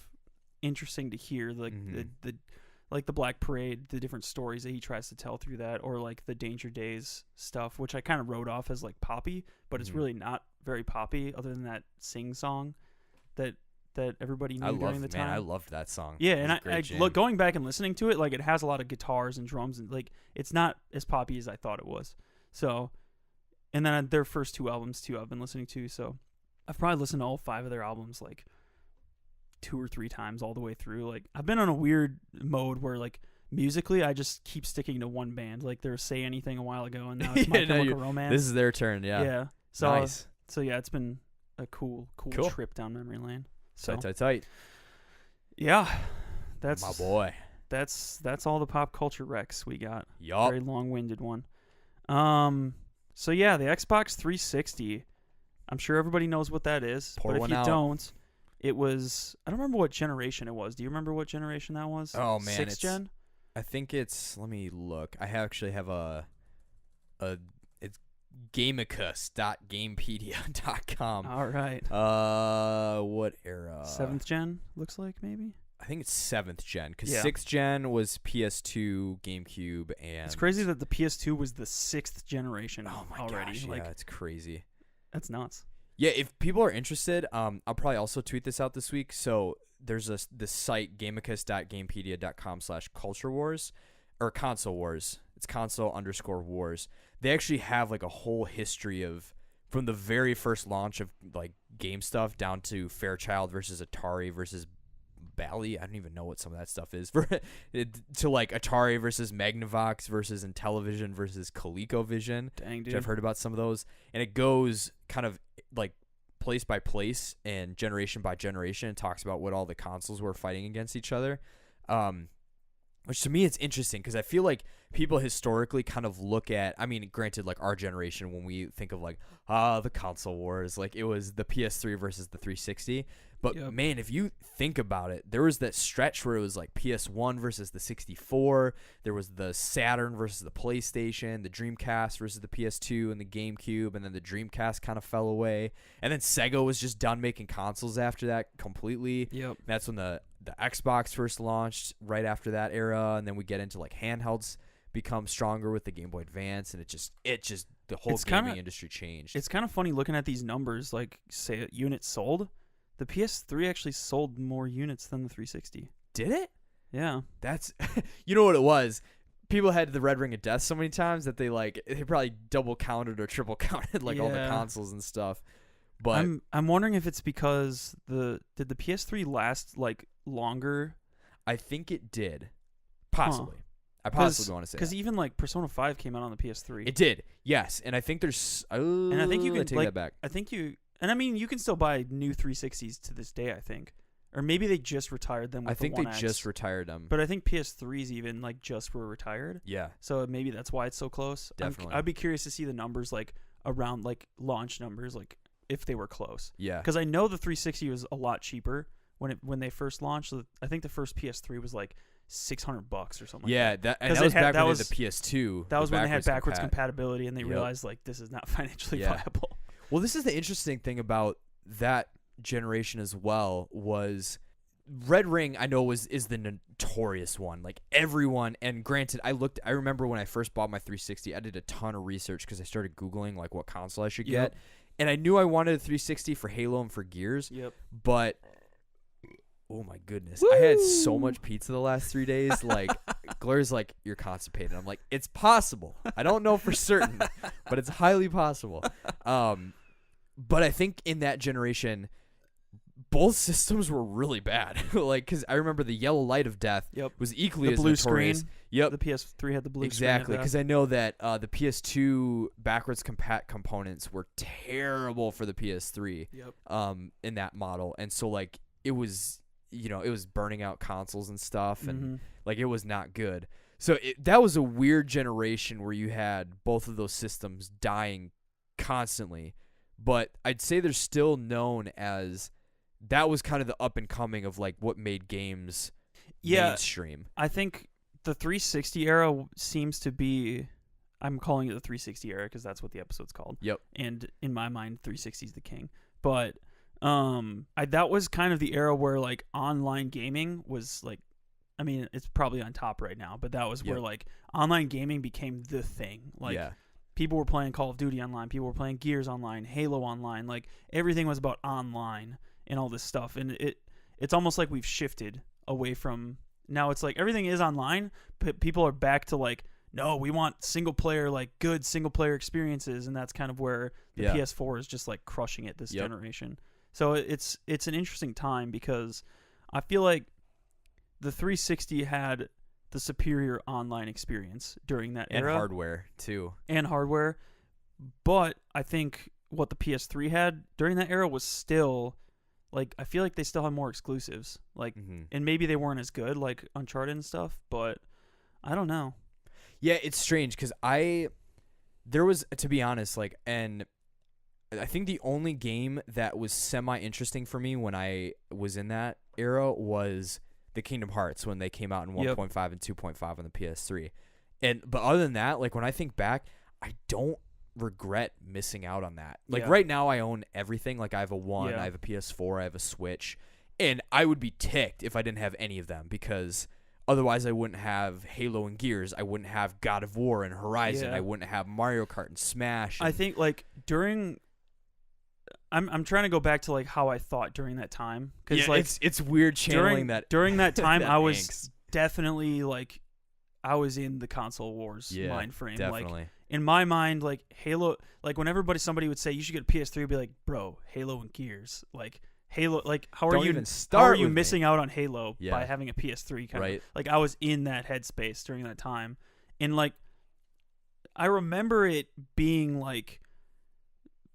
A: interesting to hear like the like the Black Parade, the different stories that he tries to tell through that, or like the Danger Days stuff, which I kind of wrote off as like poppy, but it's really not very poppy other than that sing song that everybody knew during the time.
B: I loved that song.
A: Yeah, and I look, going back and listening to it, like it has a lot of guitars and drums, and like it's not as poppy as I thought it was. So, and then their first 2 albums too, I've been listening to. So, I've probably listened to all 5 of their albums like 2 or 3 times all the way through. Like I've been on a weird mode where like musically I just keep sticking to one band. Like there was Say Anything a while ago, and now it's My Chemical Romance.
B: This is their turn. Yeah.
A: Yeah. So,
B: nice.
A: So yeah, it's been a cool trip down memory lane. So
B: tight.
A: Yeah, that's
B: my boy.
A: That's all the pop culture Rex we got.
B: Yup.
A: Very long-winded one. So yeah, the Xbox 360. I'm sure everybody knows what that is, but if you don't, it was. I don't remember what generation it was. Do you remember what generation that was?
B: Oh man,
A: 6th gen.
B: I think it's. Let me look. I actually have it's gamicus.gamepedia.com.
A: All right.
B: What era?
A: 7th gen looks like maybe.
B: I think it's 7th gen because 6th gen was PS2, GameCube, and
A: it's crazy that the PS2 was the 6th generation.
B: Oh my
A: already.
B: gosh!
A: Like,
B: yeah, it's crazy.
A: That's nuts.
B: Yeah, if people are interested, I'll probably also tweet this out this week. So there's this site gamicus.gamepedia.com/culture wars or console wars. It's console_wars. They actually have like a whole history of from the very first launch of like game stuff down to Fairchild versus Atari versus Bally. I don't even know what some of that stuff is. To like Atari versus Magnavox versus Intellivision versus ColecoVision.
A: Dang, dude.
B: Which I've heard about some of those. And it goes kind of like place by place and generation by generation and talks about what all the consoles were fighting against each other. Which to me it's interesting because I feel like people historically kind of look at, I mean, granted, like our generation, when we think of like, the console wars, like it was the PS3 versus the 360. But man, if you think about it, there was that stretch where it was like PS1 versus the 64. There was the Saturn versus the PlayStation, the Dreamcast versus the PS2 and the GameCube, and then the Dreamcast kind of fell away. And then Sega was just done making consoles after that completely.
A: Yep.
B: That's when the Xbox first launched right after that era, and then we get into like handhelds become stronger with the Game Boy Advance, and it just the whole gaming industry changed.
A: It's kind of funny looking at these numbers, like say units sold. The PS3 actually sold more units than the 360.
B: Did it?
A: Yeah.
B: That's you know what it was. People had the Red Ring of Death so many times that they probably double counted or triple counted all the consoles and stuff. But
A: I'm wondering if it's because did the PS3 last like longer?
B: I think it did. Possibly. I possibly want to say
A: because even like Persona 5 came out on the PS3.
B: It did. Yes, and I think there's
A: and I think you can
B: take that back.
A: I think and I mean you can still buy new 360s to this day, I think. Or maybe they just retired them with
B: I think
A: the
B: they
A: 1X.
B: just retired them.
A: But I think PS3s even like just were retired.
B: Yeah.
A: So maybe that's why it's so close.
B: Definitely.
A: I'd be curious to see the numbers like around like launch numbers, like if they were close.
B: Yeah.
A: Because I know the 360 was a lot cheaper when they first launched. I think the first PS3 was like $600 or something.
B: Yeah,
A: like that.
B: that was back when they had the PS2.
A: That was when they had backwards compatibility, and they realized like this is not financially viable.
B: Well, this is the interesting thing about that generation as well was Red Ring. I know is the notorious one. Like everyone, and granted, I remember when I first bought my 360, I did a ton of research because I started Googling like what console I should get, and I knew I wanted a 360 for Halo and for Gears.
A: Yep.
B: But oh my goodness, I had so much pizza the last 3 days. Like Gloria's like, you're constipated. I'm like, it's possible. I don't know for certain, but it's highly possible. But I think in that generation, both systems were really bad. Like, because I remember the Yellow Light of Death was equally as
A: blue
B: notorious.
A: Screen.
B: Yep.
A: The PS3 had the blue screen.
B: Exactly, because I know that the PS2 backwards components were terrible for the PS3.
A: Yep.
B: In that model, and so like it was, it was burning out consoles and stuff, and like it was not good. So that was a weird generation where you had both of those systems dying constantly. But I'd say they're still known as that was kind of the up and coming of like what made games mainstream.
A: I think the 360 era seems to be, I'm calling it the 360 era because that's what the episode's called.
B: Yep.
A: And in my mind, 360 is the king. But that was kind of the era where like online gaming was like, I mean, it's probably on top right now, but that was where like online gaming became the thing. Like people were playing Call of Duty online, people were playing Gears online, Halo online, like everything was about online and all this stuff. And it's almost like we've shifted away from, now it's like everything is online, but people are back to like, no, we want single player, like good single player experiences. And that's kind of where the PS4 is just like crushing it this generation. So it's an interesting time because I feel like the 360 had the superior online experience during that era.
B: And hardware, too.
A: But I think what the PS3 had during that era was still, like, I feel like they still had more exclusives. Like, and maybe they weren't as good, like Uncharted and stuff, but I don't know.
B: Yeah, it's strange because there was, to be honest, like, and I think the only game that was semi-interesting for me when I was in that era was the Kingdom Hearts when they came out in 1.5 and 2.5 on the PS3. But other than that, like when I think back, I don't regret missing out on that. Like right now I own everything. Like I have a One, I have a PS4, I have a Switch, and I would be ticked if I didn't have any of them because otherwise I wouldn't have Halo and Gears, I wouldn't have God of War and Horizon, I wouldn't have Mario Kart and Smash.
A: I think like during I'm trying to go back to like how I thought during that time because like
B: it's weird channeling
A: during that time
B: that
A: I was
B: angst.
A: Definitely like I was in the console wars mind frame.
B: Definitely.
A: Like in my mind, like Halo, like when somebody would say you should get a PS3, I'd be like, bro, Halo and Gears, like Halo, like how are you missing out on Halo by having a PS3? Kind of like I was in that headspace during that time, and like I remember it being like,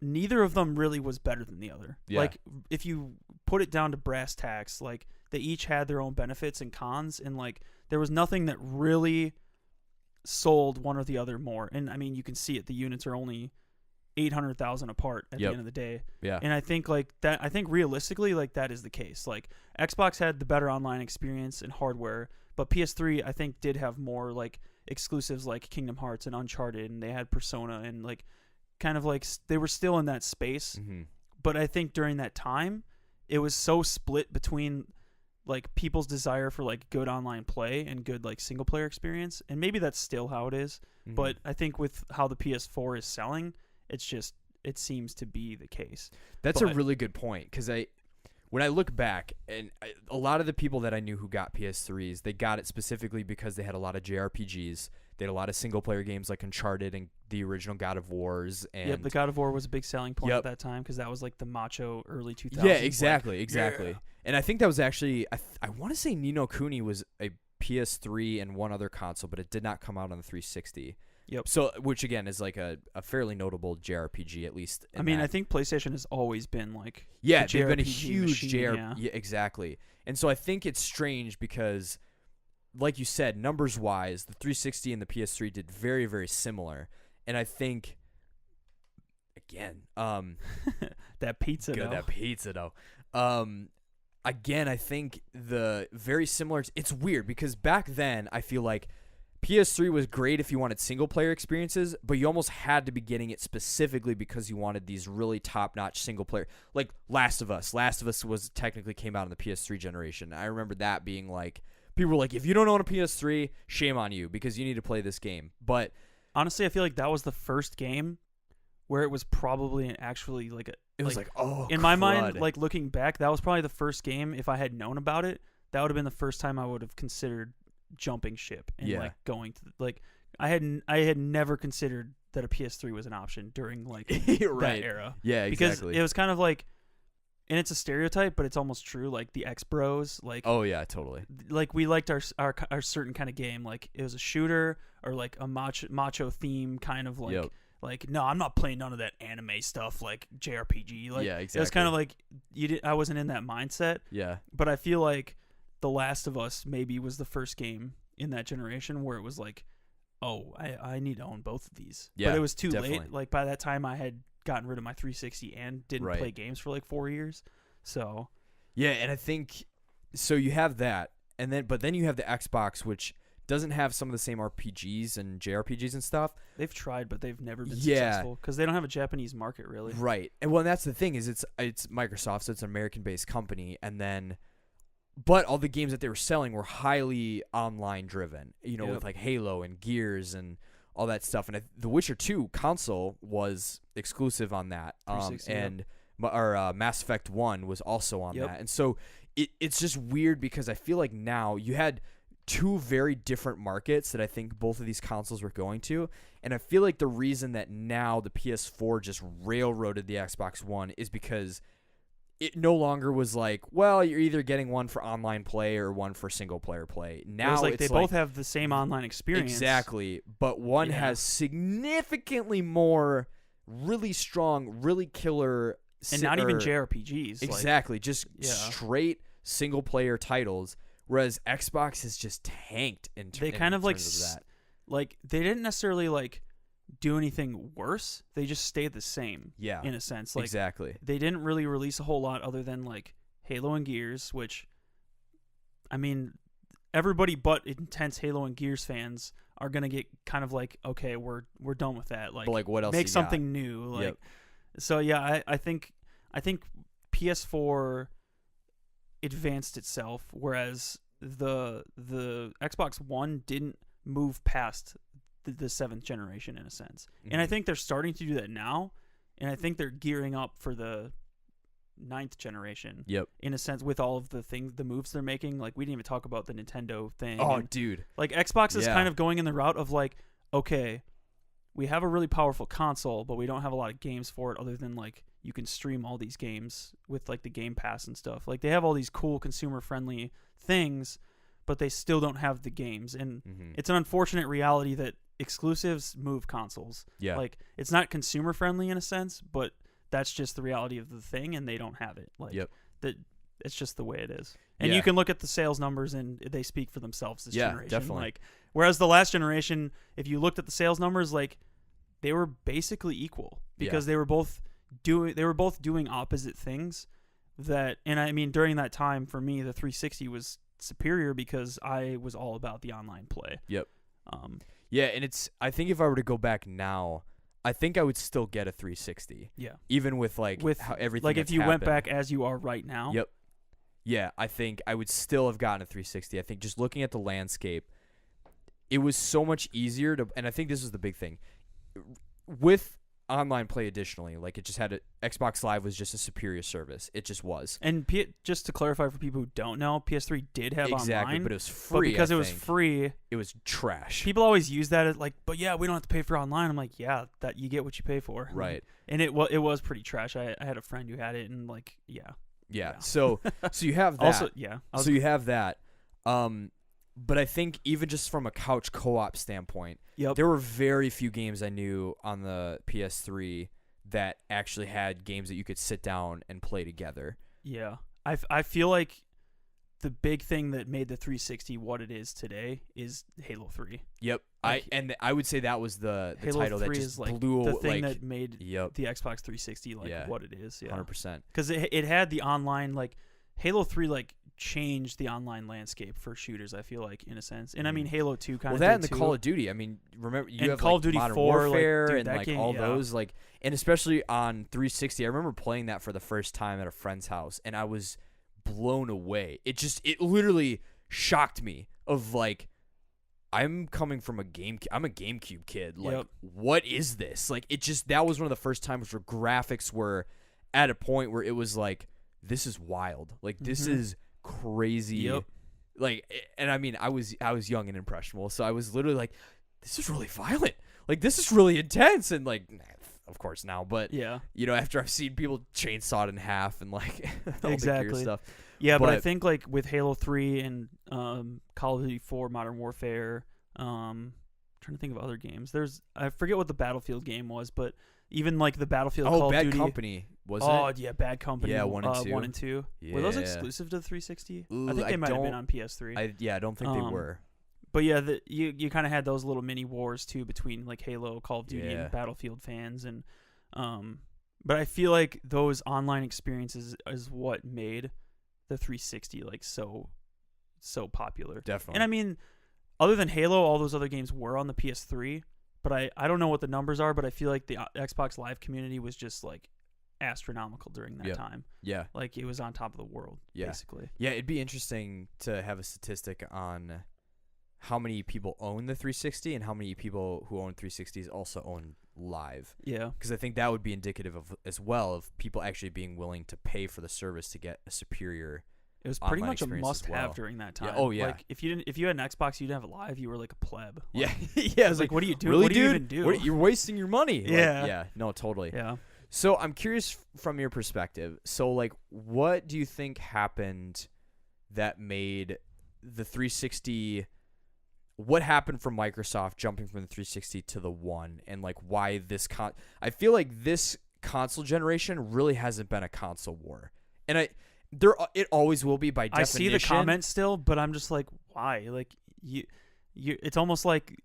A: neither of them really was better than the other. Like if you put it down to brass tacks, like they each had their own benefits and cons, and like there was nothing that really sold one or the other more. And I mean, you can see it. The units are only 800,000 apart at the end of the day. Yeah. And I think like that. I think realistically, like that is the case. Like Xbox had the better online experience and hardware, but PS3 I think did have more like exclusives like Kingdom Hearts and Uncharted, and they had Persona and like. Kind of like they were still in that space, but I think during that time it was so split between like people's desire for like good online play and good like single player experience, and maybe that's still how it is, but I think with how the PS4 is selling, it seems to be the case.
B: That's a really good point because when I look back, and a lot of the people that I knew who got PS3s, they got it specifically because they had a lot of JRPGs. They had a lot of single-player games like Uncharted and the original God of Wars. And
A: the God of War was a big selling point at that time because that was like the macho early 2000s.
B: Yeah, exactly. Yeah. And I think that was actually, I want to say Ni no Kuni was a PS3 and one other console, but it did not come out on the 360.
A: Yep.
B: So, which again is like a fairly notable JRPG, at least.
A: I mean, I think PlayStation has always been like
B: they've been a huge
A: JRPG.
B: Yeah, exactly. And so I think it's strange because, like you said, numbers wise, the 360 and the PS3 did very, very similar. And I think, again,
A: that pizza
B: dough. Again, I think the very similar. It's weird because back then I feel like PS3 was great if you wanted single-player experiences, but you almost had to be getting it specifically because you wanted these really top-notch single-player. Like Last of Us. Last of Us was technically came out in the PS3 generation. I remember that being like, people were like, if you don't own a PS3, shame on you because you need to play this game. But
A: honestly, I feel like that was the first game where it was probably actually like in my mind, like looking back, that was probably the first game, if I had known about it, that would have been the first time I would have considered jumping ship and like going to like I had never considered that a PS3 was an option during like that era.
B: Yeah, exactly.
A: Because it was kind of like, and it's a stereotype, but it's almost true. Like the X-Bros, like
B: oh yeah, totally.
A: Like we liked our certain kind of game. Like it was a shooter or like a macho theme kind of like like no, I'm not playing none of that anime stuff like JRPG. Like it was kind of like I wasn't in that mindset.
B: Yeah,
A: but I feel like The Last of Us maybe was the first game in that generation where it was like, oh, I need to own both of these. Yeah, but it was too late. Like by that time I had gotten rid of my 360 and didn't play games for like 4 years. So
B: Yeah, and I think so. You have that, but then you have the Xbox, which doesn't have some of the same RPGs and JRPGs and stuff.
A: They've tried, but they've never been successful because they don't have a Japanese market, really.
B: Right, and well, that's the thing is it's Microsoft, so it's an American-based company, but all the games that they were selling were highly online driven. With like Halo and Gears and all that stuff. And the Witcher 2 console was exclusive on that, and Mass Effect 1 was also on that. And so it's just weird because I feel like now you had two very different markets that I think both of these consoles were going to. And I feel like the reason that now the PS4 just railroaded the Xbox One is because it no longer was like, well, you're either getting one for online play or one for single player play. Now
A: it's like they both have the same online experience.
B: Exactly. But one has significantly more really strong, really killer...
A: And not even JRPGs.
B: Exactly. Just straight single player titles. Whereas Xbox has just tanked in terms of that.
A: Like, they didn't necessarily, like, do anything worse. They just stayed the same.
B: Yeah.
A: In a sense. Like,
B: exactly.
A: They didn't really release a whole lot other than, like, Halo and Gears, which, I mean, everybody but intense Halo and Gears fans are going to get kind of like, okay, we're done with that. Like,
B: but like what else
A: make something new. Like, so, yeah, I think PS4 advanced itself, whereas the Xbox One didn't move past the 7th generation in a sense. Mm-hmm. And I think they're starting to do that now, and I think they're gearing up for the 9th generation. In a sense, with all of the moves they're making. Like, we didn't even talk about the Nintendo thing.
B: Oh, dude.
A: Like, Xbox is kind of going in the route of like, okay, we have a really powerful console, but we don't have a lot of games for it other than like you can stream all these games with like the Game Pass and stuff. Like, they have all these cool consumer friendly things, but they still don't have the games. And it's an unfortunate reality that exclusives move consoles. Yeah. Like, it's not consumer friendly in a sense, but that's just the reality of the thing, and they don't have it. Like, that it's just the way it is. And you can look at the sales numbers, and they speak for themselves this generation.
B: Definitely.
A: Like, whereas the last generation, if you looked at the sales numbers, like, they were basically equal because they were both doing opposite things. And I mean, during that time, for me, the 360 was superior because I was all about the online play. And
B: I think if I were to go back now, I think I would still get a 360. Yeah. Even with how everything
A: like if you went back as you are right now.
B: Yeah, I think I would still have gotten a 360. I think just looking at the landscape, it was so much easier and I think this is the big thing. With online play additionally, like, it just had Xbox Live was just a superior service. It just was.
A: And just to clarify for people who don't know, PS3 did have online,
B: but it was free.
A: But because it was free,
B: it was trash.
A: People always use that as like, but yeah, we don't have to pay for online. I'm like, yeah, that you get what you pay for.
B: Right.
A: And it was pretty trash. I had a friend who had it, and like,
B: yeah. So you have that.
A: Also,
B: so you have that. But I think even just from a couch co-op standpoint, there were very few games I knew on the PS3 that actually had games that you could sit down and play together.
A: Yeah. I feel like the big thing that made the 360 what it is today is Halo 3.
B: Yep. I would say that was the title that just blew
A: the thing that made the Xbox 360 what it is. Yeah.
B: 100%.
A: Because it had the online, like, Halo 3 like changed the online landscape for shooters, I feel like, in a sense. And I mean, Halo 2 kind of
B: that and
A: the
B: Call of Duty. I mean, remember you have
A: Call
B: like
A: of Duty
B: Modern
A: 4,
B: Warfare
A: like,
B: and like
A: game,
B: all those, like, and especially on 360. I remember playing that for the first time at a friend's house, and I was blown away. It literally shocked me of like, I'm coming from I'm a GameCube kid. Like, what is this? Like, that was one of the first times where graphics were at a point where it was like, this is wild. Like, this is crazy. Like, and I mean, I was young and impressionable, so I was literally like, this is really violent. Like, this is really intense. And like, of course now, but after I've seen people chainsawed in half and like all the gear stuff.
A: Yeah, but I think like with Halo 3 and Call of Duty 4 Modern Warfare, trying to think of other games. I forget what the Battlefield game was, but even like the Battlefield Call of Duty.
B: Bad Company, was it?
A: Oh, yeah, Bad Company.
B: Yeah, 1 and 2.
A: 1 and 2.
B: Yeah.
A: Were those exclusive to the 360?
B: Ooh,
A: I think they might have been on PS3.
B: I don't think they were.
A: But yeah, you kind of had those little mini wars too between like Halo, Call of Duty, and Battlefield fans, and but I feel like those online experiences is what made the 360 like so popular.
B: Definitely.
A: And I mean, other than Halo, all those other games were on the PS3, but I don't know what the numbers are, but I feel like the Xbox Live community was just like astronomical during that time.
B: Yeah.
A: Like it was on top of the world, basically.
B: Yeah, it'd be interesting to have a statistic on how many people own the 360 and how many people who own 360s also own Live.
A: Yeah.
B: Because I think that would be indicative of as well of people actually being willing to pay for the service to get a superior.
A: It was pretty much a must-have during that time.
B: Yeah. Oh yeah.
A: Like if you had an Xbox, you didn't have Live, you were like a pleb. Like,
B: yeah. Yeah. It was
A: like, what do you do?
B: Really,
A: what do you
B: dude?
A: even do?
B: You're wasting your money.
A: Yeah.
B: Like, yeah. No, totally.
A: Yeah.
B: So I'm curious from your perspective. So like, what do you think happened that made the 360? What happened from Microsoft jumping from the 360 to the One, and like why this I feel like this console generation really hasn't been a console war, and it always will be by definition.
A: I see the comments still, but I'm just like, why? Like you it's almost like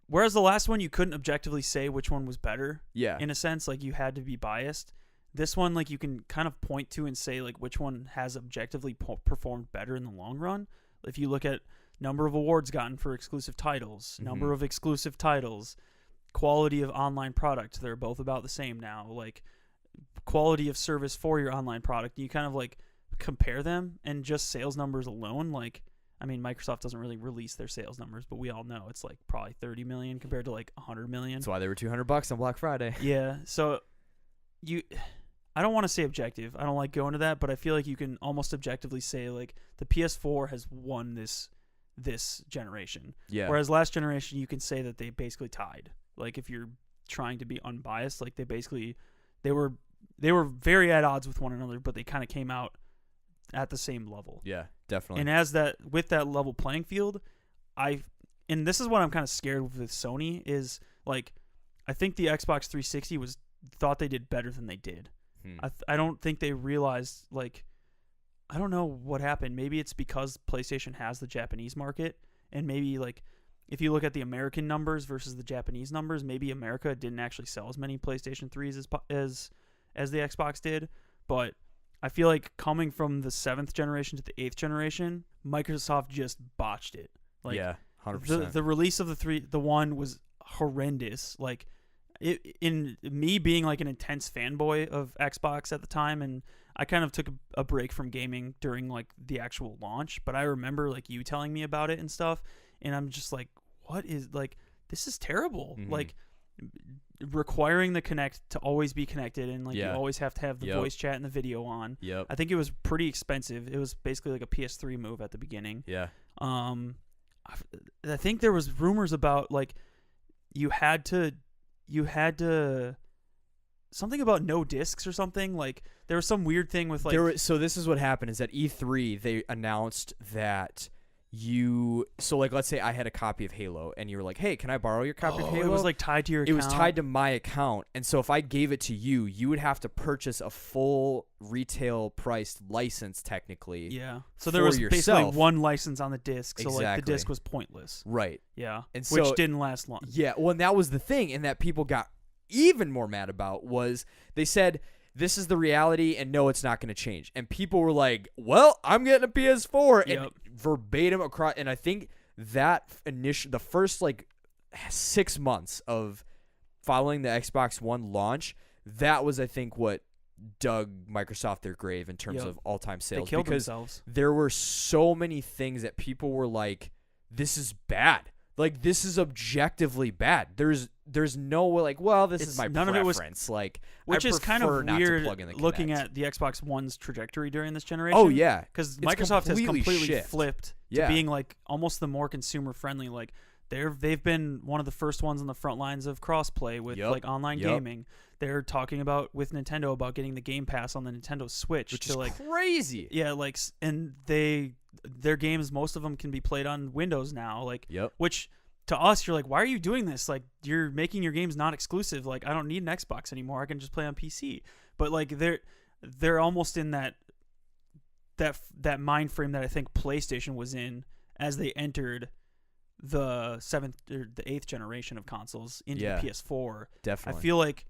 A: whereas the last one you couldn't objectively say which one was better.
B: Yeah.
A: In a sense, like you had to be biased. This one, like you can kind of point to and say like which one has objectively performed better in the long run. If you look at number of awards gotten for exclusive titles, number of exclusive titles, quality of online product, they're both about the same now. Like quality of service for your online product, you kind of like compare them, and just sales numbers alone, like I mean, Microsoft doesn't really release their sales numbers, but we all know it's like probably 30 million compared to like 100 million.
B: That's why they were $200 on Black Friday.
A: Yeah, so I don't want to say objective. I don't like going to that, but I feel like you can almost objectively say like the PS4 has won this generation.
B: Yeah.
A: Whereas last generation, you can say that they basically tied. Like if you're trying to be unbiased, like they were very at odds with one another, but they kind of came out at the same level.
B: Yeah, definitely.
A: And with that level playing field, and this is what I'm kind of scared with Sony is like I think the Xbox 360 thought they did better than they did. I don't think they realized, like, I don't know what happened. Maybe it's because PlayStation has the Japanese market, and maybe, like, if you look at the American numbers versus the Japanese numbers, maybe America didn't actually sell as many PlayStation 3s as the Xbox did. But I feel like coming from the 7th generation to the 8th generation, Microsoft just botched it. Like,
B: yeah, 100%.
A: The release of the One was horrendous. Like, in me being like an intense fanboy of Xbox at the time, and I kind of took a break from gaming during like the actual launch, but I remember like you telling me about it and stuff, and I'm just like, what is, like, this is terrible. Like requiring the Kinect to always be connected, and like you always have to have the voice chat and the video on. I think it was pretty expensive. It was basically like a PS3 move at the beginning. I think there was rumors about like you had to something about no discs or something. Like there was some weird thing with like
B: so this is what happened is at E3 they announced that so like let's say I had a copy of Halo and you were like, hey, can I borrow your copy of Halo?
A: It was like tied to your account.
B: It was tied to my account, and so if I gave it to you, you would have to purchase a full retail priced license technically.
A: Yeah. So there was basically one license on the disc, so like the disc was pointless.
B: Right.
A: Yeah.
B: And
A: which didn't last long.
B: Yeah. Well, and that was the thing, and that people got even more mad about was they said this is the reality, and no, it's not going to change. And people were like, well, I'm getting a PS4. And verbatim across. And I think that the first like 6 months of following the Xbox One launch, that was, I think, what dug Microsoft their grave in terms of all-time sales.
A: They killed themselves.
B: There were so many things that people were like, this is bad. Like, this is objectively bad. There's no way, like, well, this is my preference. Like,
A: which is kind of weird looking at the Xbox One's trajectory during this generation.
B: Oh, yeah.
A: Because Microsoft has completely flipped to being, like, almost the more consumer-friendly. Like, they've been one of the first ones on the front lines of crossplay with, like, online gaming. They're talking about, with Nintendo, about getting the Game Pass on the Nintendo Switch.
B: Which is like, crazy.
A: Yeah, like, and their games, most of them can be played on Windows now. Like, which to us, you're like, why are you doing this? Like, you're making your games not exclusive. Like, I don't need an Xbox anymore. I can just play on PC. But like, they're almost in that mind frame that I think PlayStation was in as they entered the 7th or the 8th generation of consoles into the PS4.
B: Definitely.
A: I feel like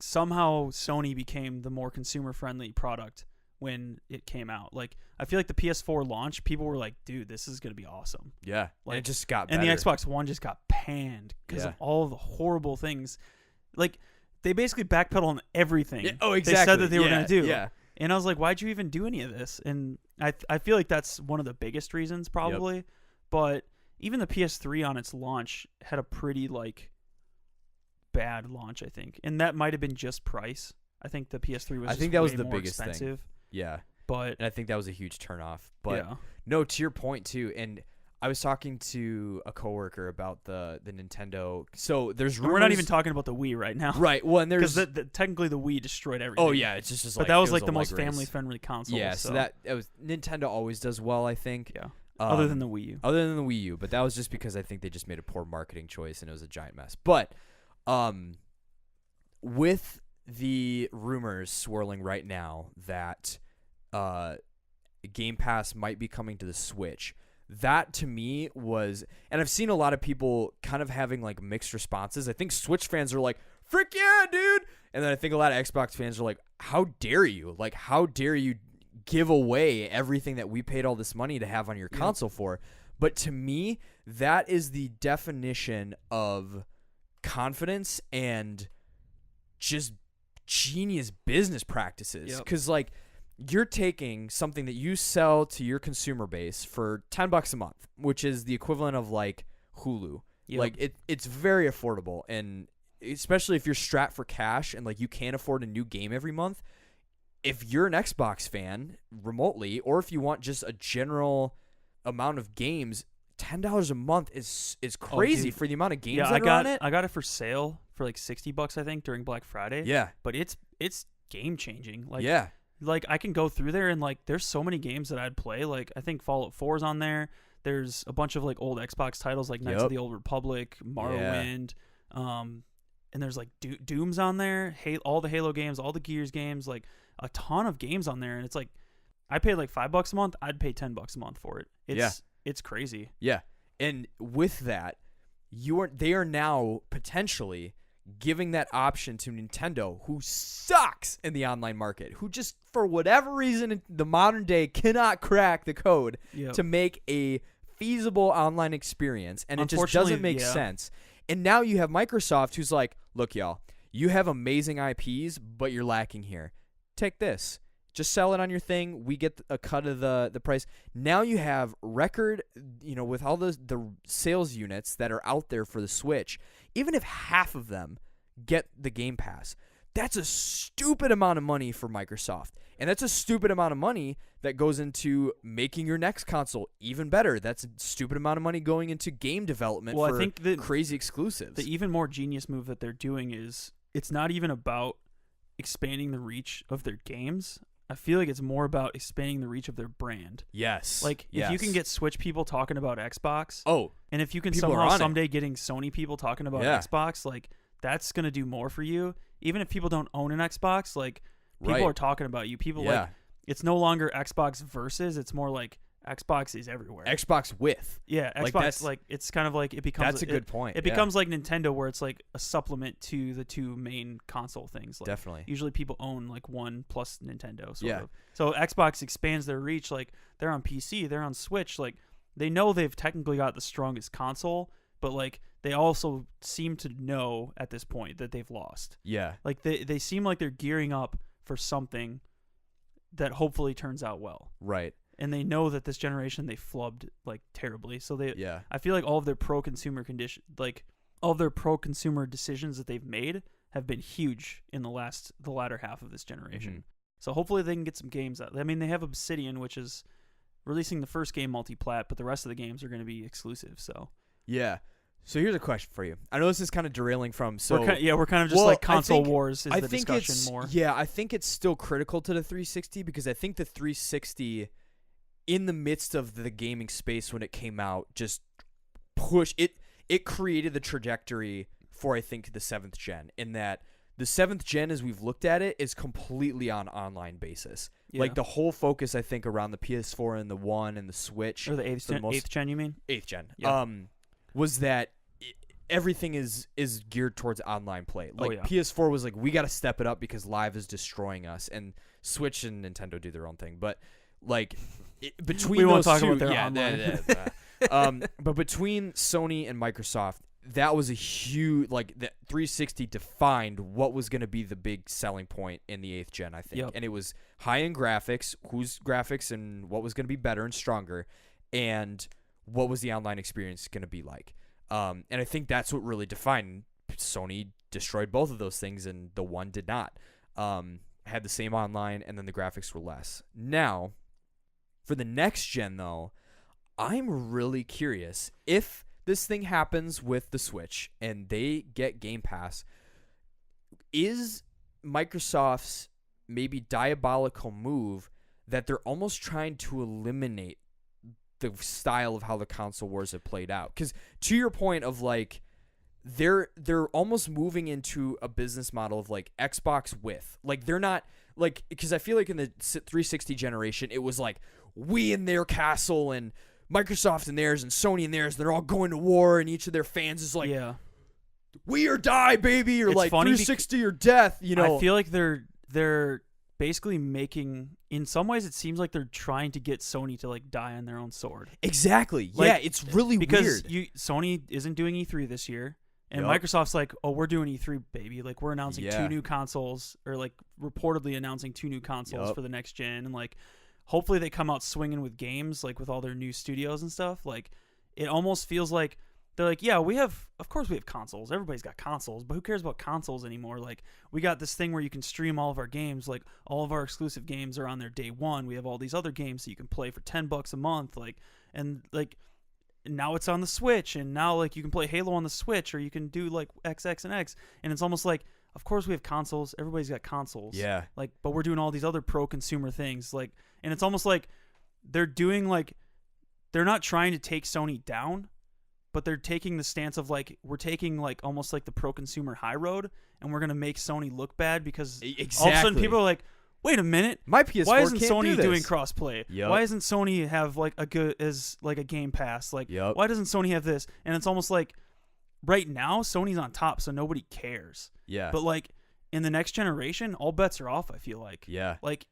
A: somehow Sony became the more consumer-friendly product when it came out. Like, I feel like the PS4 launch, people were like, dude, this is going to be awesome.
B: Yeah.
A: Like,
B: and it just got better.
A: And the Xbox One just got panned because of all of the horrible things. Like, they basically backpedal on everything.
B: Yeah. Oh, exactly.
A: They said that they were going to do.
B: Yeah.
A: And I was like, why'd you even do any of this? And I feel like that's one of the biggest reasons, probably. Yep. But even the PS3 on its launch had a pretty, like, bad launch, I think. And that might have been just price. I think the PS3 was the biggest expensive.
B: Thing. Yeah.
A: And
B: I think that was a huge turnoff. But no, to your point too, and I was talking to a coworker about the Nintendo. So there's rumors,
A: we're not even talking about the Wii right now.
B: Right. Well, and there's
A: technically the Wii destroyed everything.
B: Oh yeah, it's just like,
A: but that was like the most family friendly console.
B: Yeah, so that it was Nintendo always does well, I think.
A: Yeah. Other than the Wii U.
B: Other than the Wii U, but that was just because I think they just made a poor marketing choice and it was a giant mess. But with the rumors swirling right now that Game Pass might be coming to the Switch, that to me was, and I've seen a lot of people kind of having like mixed responses. I think Switch fans are like, frick yeah, dude. And then I think a lot of Xbox fans are like, how dare you? Like, how dare you give away everything that we paid all this money to have on your console for? But to me, that is the definition of confidence and just genius business practices. Because like, you're taking something that you sell to your consumer base for $10 a month, which is the equivalent of like Hulu. Like it's very affordable, and especially if you're strapped for cash and like you can't afford a new game every month. If you're an Xbox fan remotely, or if you want just a general amount of games, $10 a month is crazy for the amount of games that are on it.
A: I got it for sale for like $60, I think, during Black Friday.
B: Yeah,
A: but it's game changing. Like
B: like
A: I can go through there and like there's so many games that I'd play. Like I think Fallout 4's on there. There's a bunch of like old Xbox titles like Knights of the Old Republic, Morrowind, and there's like Doom's on there. All the Halo games, all the Gears games, like a ton of games on there. And it's like I paid like $5 a month. I'd pay $10 a month for it. It's crazy.
B: Yeah, and with that, they are now potentially giving that option to Nintendo, who sucks in the online market, who just for whatever reason in the modern day cannot crack the code to make a feasible online experience, and it just doesn't make sense. And now you have Microsoft, who's like, look, y'all, you have amazing IPs, but you're lacking here. Take this. Just sell it on your thing. We get a cut of the price. Now you have record, with all the sales units that are out there for the Switch, even if half of them get the Game Pass, that's a stupid amount of money for Microsoft. And that's a stupid amount of money that goes into making your next console even better. That's a stupid amount of money going into game development for I think crazy exclusives.
A: The even more genius move that they're doing is it's not even about expanding the reach of their games. I feel like it's more about expanding the reach of their brand.
B: Yes.
A: Like, if you can get Switch people talking about Xbox, and if you can
B: people
A: somehow someday getting Sony people talking about Xbox, like, that's going to do more for you. Even if people don't own an Xbox, like, people are talking about you. People, like, it's no longer Xbox versus, it's more like Xbox is everywhere.
B: Xbox with.
A: Yeah, Xbox, like it's kind of like it becomes...
B: That's a good point.
A: It becomes like Nintendo, where it's like a supplement to the two main console things. Like,
B: definitely.
A: Usually people own like one plus Nintendo, sort of. So Xbox expands their reach. Like, they're on PC, they're on Switch. Like, they know they've technically got the strongest console, but like they also seem to know at this point that they've lost.
B: Yeah.
A: Like, they seem like they're gearing up for something that hopefully turns out well.
B: Right.
A: And they know that this generation they flubbed like terribly. So I feel like all of their pro-consumer decisions that they've made have been huge in the latter half of this generation. Mm-hmm. So hopefully they can get some games out. I mean, they have Obsidian, which is releasing the first game multi-plat, but the rest of the games are going to be exclusive. So
B: So here's a question for you. I know this is kind of derailing from.
A: We're kind of just like console wars is the discussion more.
B: Yeah, I think it's still critical to the 360 because I think the 360, in the midst of the gaming space when it came out, just pushed it. It created the trajectory for, I think, the 7th gen, in that the 7th gen, as we've looked at it, is completely on online basis. Yeah. Like, the whole focus, I think, around the PS4 and the One and the Switch.
A: Or the 8th gen, you mean?
B: 8th gen.
A: Yeah.
B: Was that everything is geared towards online play. Like
A: yeah.
B: PS4 was like, we got to step it up because live is destroying us, and Switch and Nintendo do their own thing. But like between
A: we
B: those
A: won't talk
B: two,
A: about their online.
B: But between Sony and Microsoft, that was a huge, like, the 360 defined what was going to be the big selling point in the 8th gen, I think.
A: Yep.
B: And it was high-end graphics, whose graphics and what was going to be better and stronger, and what was the online experience going to be like. And I think that's what really defined. Sony destroyed both of those things, and the one did not. Had the same online, and then the graphics were less. Now, for the next gen, though, I'm really curious if this thing happens with the Switch and they get Game Pass. Is Microsoft's maybe diabolical move that they're almost trying to eliminate the style of how the console wars have played out? Because to your point of like, they're almost moving into a business model of like Xbox with, like, they're not like, because I feel like in the 360 generation it was like we in their castle and Microsoft in theirs and Sony in theirs, they're all going to war, and each of their fans is like, we or die, baby, or
A: it's
B: like 360 or death, you know.
A: I feel like they're basically making, in some ways it seems like they're trying to get Sony to like die on their own sword.
B: Exactly.
A: Like,
B: yeah, it's really
A: because
B: weird.
A: Sony isn't doing E3 this year, and Microsoft's like, oh, we're doing E3, baby. Like, we're announcing 2 new consoles, or like reportedly announcing 2 new consoles for the next gen, and like hopefully they come out swinging with games, like with all their new studios and stuff. Like, it almost feels like they're like, yeah, of course we have consoles. Everybody's got consoles, but who cares about consoles anymore? Like, we got this thing where you can stream all of our games. Like, all of our exclusive games are on there day one. We have all these other games that you can play for $10 a month. Like, and like, now it's on the Switch, and now like you can play Halo on the Switch, or you can do like XX and X. And it's almost like, of course we have consoles. Everybody's got consoles.
B: Yeah.
A: Like, but we're doing all these other pro consumer things. Like, and it's almost like they're doing like, they're not trying to take Sony down, but they're taking the stance of like, we're taking like almost like the pro consumer high road, and we're gonna make Sony look bad because all of a sudden people are like, wait a minute,
B: my PS4
A: why isn't
B: can't
A: Sony
B: do
A: doing crossplay? Why isn't Sony have like a good as like a Game Pass? Like, why doesn't Sony have this? And it's almost like right now Sony's on top, so nobody cares.
B: Yeah.
A: But like in the next generation, all bets are off. I feel like.
B: Yeah.
A: Like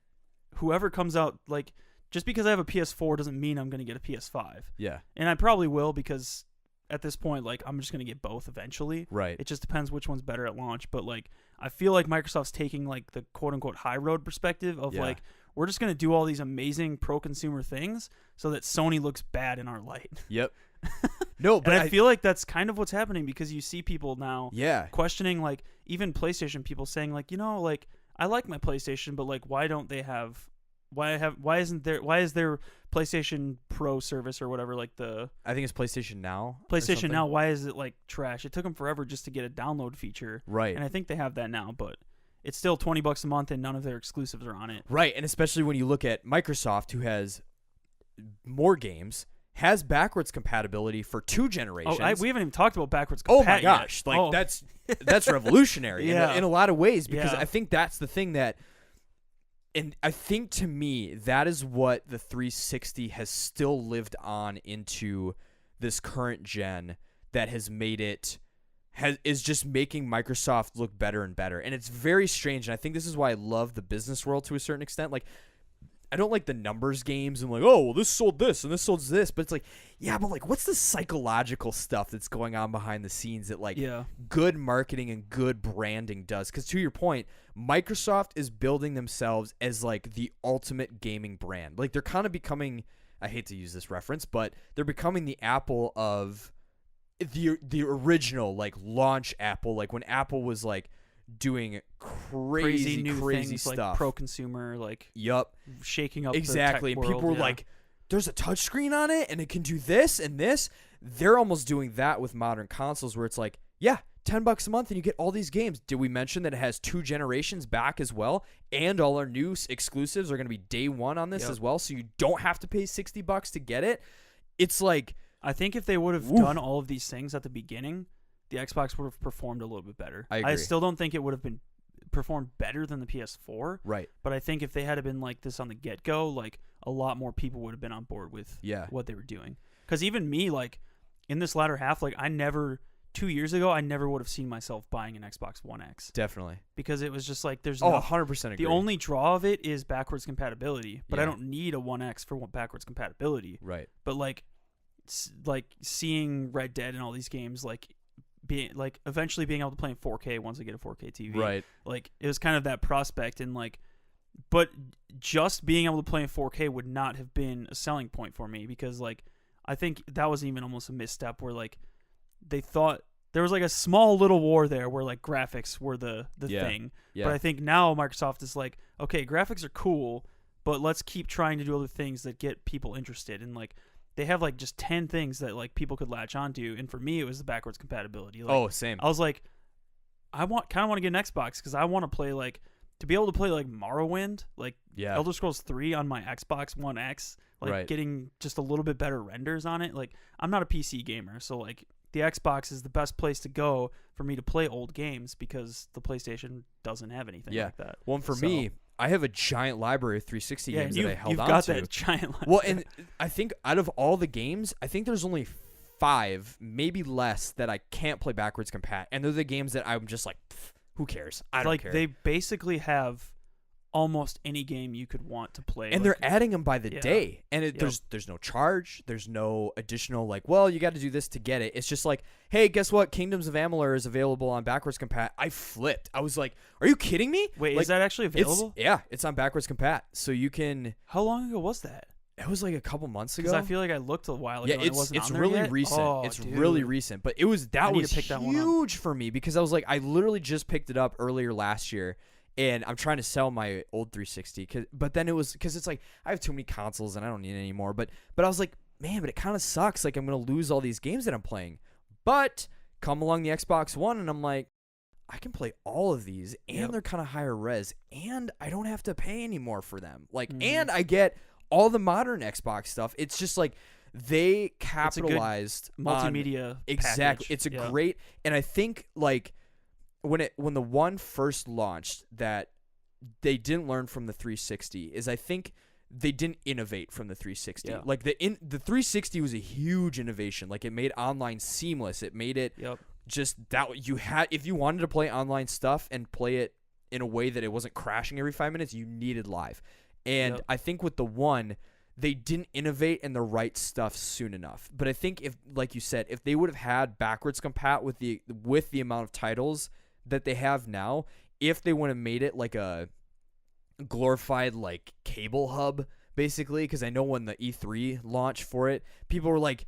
A: whoever comes out, like, just because I have a PS4 doesn't mean I'm gonna get a PS5.
B: Yeah.
A: And I probably will, because at this point, like, I'm just gonna get both eventually.
B: Right.
A: It just depends which one's better at launch. But like, I feel like Microsoft's taking like the quote unquote high road perspective of like, we're just gonna do all these amazing pro consumer things so that Sony looks bad in our light.
B: Yep. No, but
A: and I feel like that's kind of what's happening, because you see people now questioning, like, even PlayStation people saying like, you know, like, I like my PlayStation, but like, why is there PlayStation Pro service or whatever, like the,
B: I think it's PlayStation Now.
A: PlayStation Now, why is it like trash? It took them forever just to get a download feature.
B: Right.
A: And I think they have that now, but it's still $20 a month and none of their exclusives are on it.
B: Right. And especially when you look at Microsoft, who has more games, has backwards compatibility for 2 generations.
A: Oh, we haven't even talked about backwards compatibility.
B: Oh my gosh. Like, that's revolutionary in a lot of ways, because
A: Yeah.
B: I think that's the thing that, and I think to me, that is what the 360 has still lived on into this current gen, that has made it, is just making Microsoft look better and better. And it's very strange, and I think this is why I love the business world to a certain extent. Like, I don't like the numbers games and like, oh, well, this sold this and this sold this. But it's like, yeah, but like, what's the psychological stuff that's going on behind the scenes that like good marketing and good branding does? Because to your point, Microsoft is building themselves as like the ultimate gaming brand. Like, they're kind of becoming, I hate to use this reference, but they're becoming the Apple of the original like launch Apple. Like when Apple was like doing crazy
A: new things,
B: stuff,
A: like pro consumer, like shaking up
B: exactly.
A: the
B: And
A: tech
B: people
A: world,
B: were like, "There's a touchscreen on it, and it can do this and this." They're almost doing that with modern consoles, where it's like, yeah, $10 a month, and you get all these games. Did we mention that it has 2 generations back as well, and all our new exclusives are going to be day one on this as well, so you don't have to pay $60 to get it. It's like,
A: I think if they would have done all of these things at the beginning, the Xbox would have performed a little bit better.
B: I agree.
A: I still don't think it would have been performed better than the PS4.
B: Right.
A: But I think if they had been like this on the get-go, like, a lot more people would have been on board with what they were doing. Because even me, like, in this latter half, like, I never 2 years ago, I never would have seen myself buying an Xbox One X.
B: Definitely.
A: Because it was just like, there's
B: 100% agree.
A: The only draw of it is backwards compatibility, but I
B: Yeah.
A: don't need a One X for backwards compatibility.
B: Right.
A: But like seeing Red Dead and all these games, like being like eventually being able to play in 4K once I get a 4K TV.
B: Right.
A: Like it was kind of that prospect, and like, but just being able to play in 4K would not have been a selling point for me, because like I think that was even almost a misstep where like they thought there was like a small little war there where like graphics were the thing.
B: Yeah.
A: But I think now Microsoft is like, okay, graphics are cool, but let's keep trying to do other things that get people interested. And like they have like just 10 things that like people could latch onto, and for me it was the backwards compatibility. Like,
B: same.
A: I was like, I kind of want to get an Xbox because I want to play like, to be able to play like Morrowind, like Elder Scrolls 3 on my Xbox One X, like getting just a little bit better renders on it. Like I'm not a PC gamer, so like the Xbox is the best place to go for me to play old games because the PlayStation doesn't have anything like that.
B: Well, and for me, I have a giant library of 360 games that I held on to.
A: You've got that giant library.
B: Well, and I think out of all the games, I think there's only 5, maybe less, that I can't play backwards compat, and they're the games that I'm just like, who cares? I don't care.
A: They basically have almost any game you could want to play,
B: and they're adding them by the day. And there's no charge, there's no additional like, well, you got to do this to get it. It's just like, hey, guess what? Kingdoms of Amalur is available on backwards compat. I flipped. I was like, are you kidding me?
A: Wait,
B: like,
A: is that actually available?
B: It's on backwards compat, so you can.
A: How long ago was that?
B: It was like a couple months ago.
A: Because I feel like I looked a while ago.
B: Yeah,
A: and it wasn't
B: it's
A: on there
B: really
A: yet.
B: recent.
A: Oh,
B: it's
A: dude.
B: really recent, but it was
A: I need
B: was
A: to pick that one
B: huge for me, because I was like, I literally just picked it up earlier last year, and I'm trying to sell my old 360. But then it was because it's like I have too many consoles and I don't need it anymore. But I was like, man, but it kind of sucks. Like I'm gonna lose all these games that I'm playing. But come along the Xbox One, and I'm like, I can play all of these, and they're kind of higher res, and I don't have to pay anymore for them. Like, and I get all the modern Xbox stuff. It's just like they capitalized
A: multimedia
B: exactly.
A: package.
B: It's a great, and I think like when the One first launched, that they didn't learn from the 360 is I think they didn't innovate from the 360.
A: Yeah.
B: Like the 360 was a huge innovation. Like it made online seamless. It made it just that you had, if you wanted to play online stuff and play it in a way that it wasn't crashing every 5 minutes, you needed live. And I think with the One, they didn't innovate in the right stuff soon enough. But I think if, like you said, if they would have had backwards compat with the amount of titles that they have now, if they would have made it like a glorified like cable hub, basically, because I know when the E3 launch for it, people were like,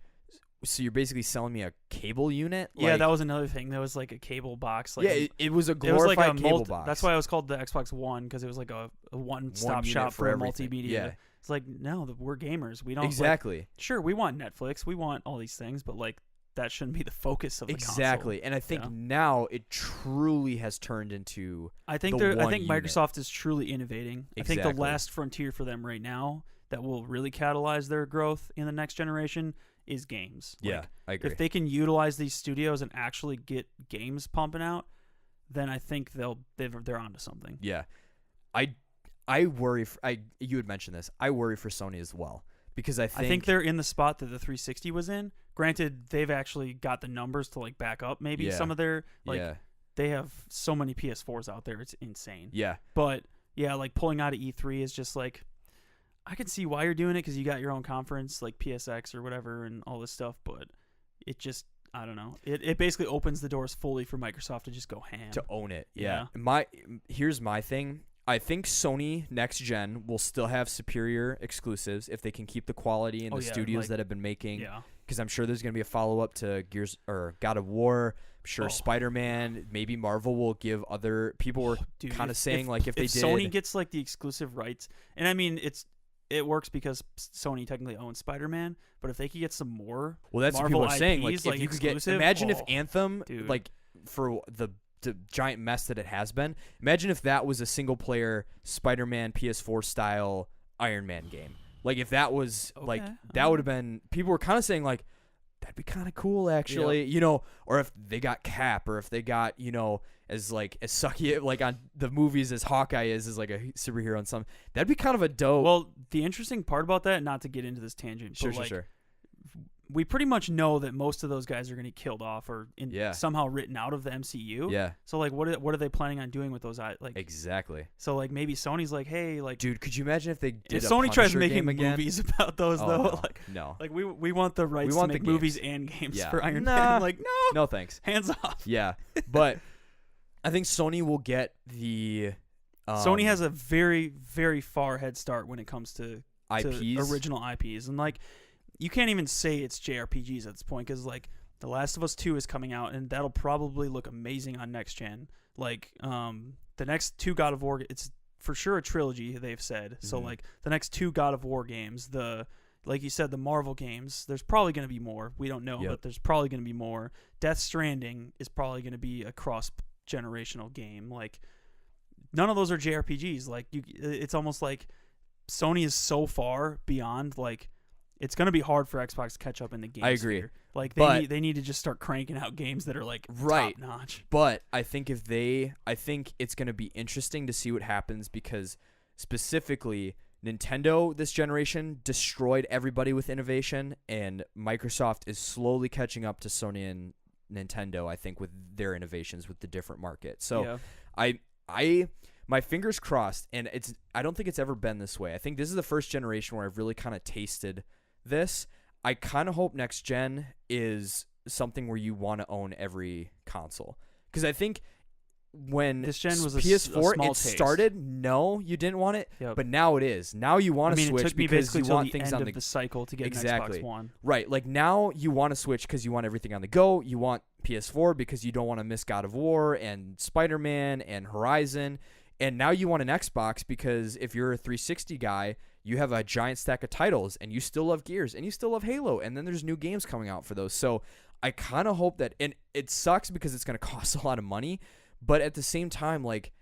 B: so you're basically selling me a cable unit?
A: Yeah, that was another thing. There was like a cable box. Like
B: it was a glorified cable box.
A: That's why it was called the Xbox One, because it was like a one-stop shop for multimedia.
B: Yeah.
A: It's like, no, we're gamers. We don't
B: exactly.
A: Like, sure, we want Netflix, we want all these things, but like that shouldn't be the focus of the console.
B: Exactly. And I think now it truly has turned into.
A: I think Microsoft is truly innovating.
B: Exactly.
A: I think the last frontier for them right now that will really catalyze their growth in the next generation is games.
B: Yeah, I agree.
A: If they can utilize these studios and actually get games pumping out, then I think they're onto something.
B: Yeah, I worry. You had mentioned this. I worry for Sony as well, because I think
A: they're in the spot that the 360 was in. Granted, they've actually got the numbers to like back up maybe some of their They have so many PS4s out there; it's insane.
B: Yeah,
A: but yeah, like pulling out of E3 is just like. I can see why you're doing it because you got your own conference like PSX or whatever and all this stuff, but it just, I don't know. It basically opens the doors fully for Microsoft to just go ham.
B: To own it, yeah. Here's my thing. I think Sony next gen will still have superior exclusives if they can keep the quality in the studios that have been making. Yeah. Because I'm sure there's going to be a follow-up to Gears or God of War. I'm sure Spider-Man, maybe Marvel will give other people were kind of saying if they did.
A: Sony gets like the exclusive rights, and I mean it works because Sony technically owns Spider-Man, but if they could get some more,
B: well, that's
A: Marvel
B: what people are saying.
A: IPs,
B: Like if you could get, imagine if Anthem, like for the giant mess that it has been, imagine if that was a single-player Spider-Man PS4 style Iron Man game. Like if that was that would have been. People were kind of saying like. That'd be kind of cool, actually, or if they got Cap, or if they got, as sucky, like on the movies as Hawkeye is like a superhero and something. That'd be kind of a dope.
A: Well, the interesting part about that, not to get into this tangent,
B: sure.
A: we pretty much know that most of those guys are going to get killed off or somehow written out of the MCU.
B: Yeah.
A: So like, what are they planning on doing with those? Like
B: exactly.
A: So like maybe Sony's like, hey, like,
B: dude, could you imagine if they did
A: if
B: a
A: Sony tries
B: Punisher
A: making
B: game again?
A: movies about those though?
B: No.
A: Like
B: no.
A: Like we want the rights to make movies and games for Iron Man. Like
B: no thanks.
A: Hands off.
B: Yeah, but I think Sony will get the.
A: Sony has a very, very far head start when it comes to
B: IPs,
A: original IPs, and like you can't even say it's JRPGs at this point because like The Last of Us 2 is coming out, and that'll probably look amazing on next gen. Like the next 2 God of War, it's for sure a trilogy they've said. So like the next 2 God of War games, like you said, the Marvel games, there's probably going to be more. We don't know, but there's probably going to be more. Death Stranding is probably going to be a cross-generational game. Like, none of those are JRPGs. Like, it's almost like Sony is so far beyond, like, it's going to be hard for Xbox to catch up in the game.
B: I agree.
A: Sphere. Like, they need to just start cranking out games that are, like, top-notch.
B: But I think I think it's going to be interesting to see what happens because specifically Nintendo this generation destroyed everybody with innovation, and Microsoft is slowly catching up to Sony and Nintendo, I think, with their innovations with the different markets. So my fingers crossed, and I don't think it's ever been this way. I think this is the first generation where I've really kind of tasted this. I kind of hope next gen is something where you want to own every console, because I think when
A: this gen was
B: PS4 started, no, you didn't want it, but now it is. Now you want to switch
A: it took me
B: because you want things on
A: the cycle to get an Xbox One.
B: Right, like now you want to switch because you want everything on the go. You want PS4 because you don't want to miss God of War and Spider-Man and Horizon. And now you want an Xbox because if you're a 360 guy, you have a giant stack of titles and you still love Gears and you still love Halo, and then there's new games coming out for those. So I kind of hope that, and it sucks because it's going to cost a lot of money, but at the same time, like,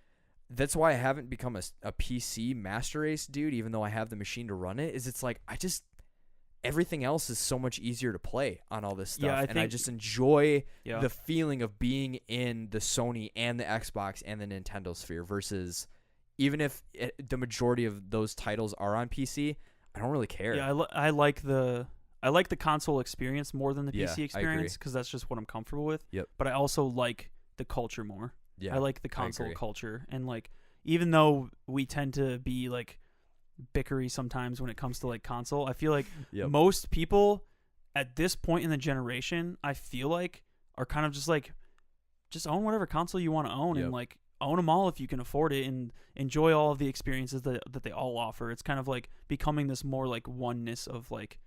B: that's why I haven't become a PC master race dude, even though I have the machine to run it, is it's like everything else is so much easier to play on all this stuff, and I just enjoy the feeling of being in the Sony and the Xbox and the Nintendo sphere versus even if the majority of those titles are on PC, I don't really care.
A: Yeah, I like the console experience more than the PC experience because that's just what I'm comfortable with.
B: Yep.
A: But I also like the culture more.
B: Yeah,
A: I like the console culture, and like even though we tend to be like bickery sometimes when it comes to like console, I feel like most people at this point in the generation, I feel like, are kind of just like, just own whatever console you want to own and like own them all if you can afford it and enjoy all of the experiences that they all offer. It's kind of like becoming this more like oneness of like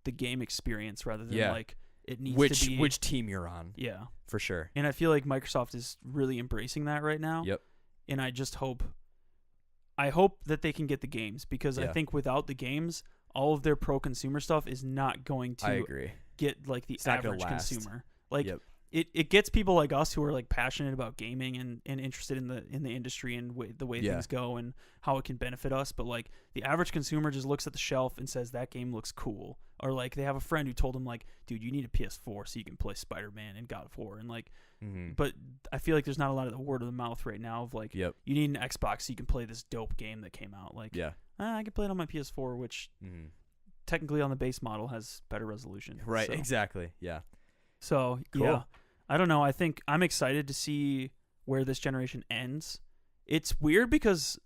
A: the game experience rather than like it needs to be
B: which team you're on.
A: Yeah,
B: for sure.
A: And I feel like Microsoft is really embracing that right now.
B: Yep.
A: And I hope that they can get the games, because I think without the games, all of their pro consumer stuff is not going to get like the average consumer. Like it gets people like us who are like passionate about gaming and interested in the industry and the way things go and how it can benefit us. But like the average consumer just looks at the shelf and says that game looks cool, or like they have a friend who told them like, dude, you need a PS4 so you can play Spider-Man and God of War, and like. But I feel like there's not a lot of the word of the mouth right now of like, you need an Xbox so you can play this dope game that came out. Like, I can play it on my PS4, which technically on the base model has better resolution.
B: Right,
A: so.
B: Exactly, yeah.
A: So,
B: cool.
A: I don't know. I think I'm excited to see where this generation ends. It's weird because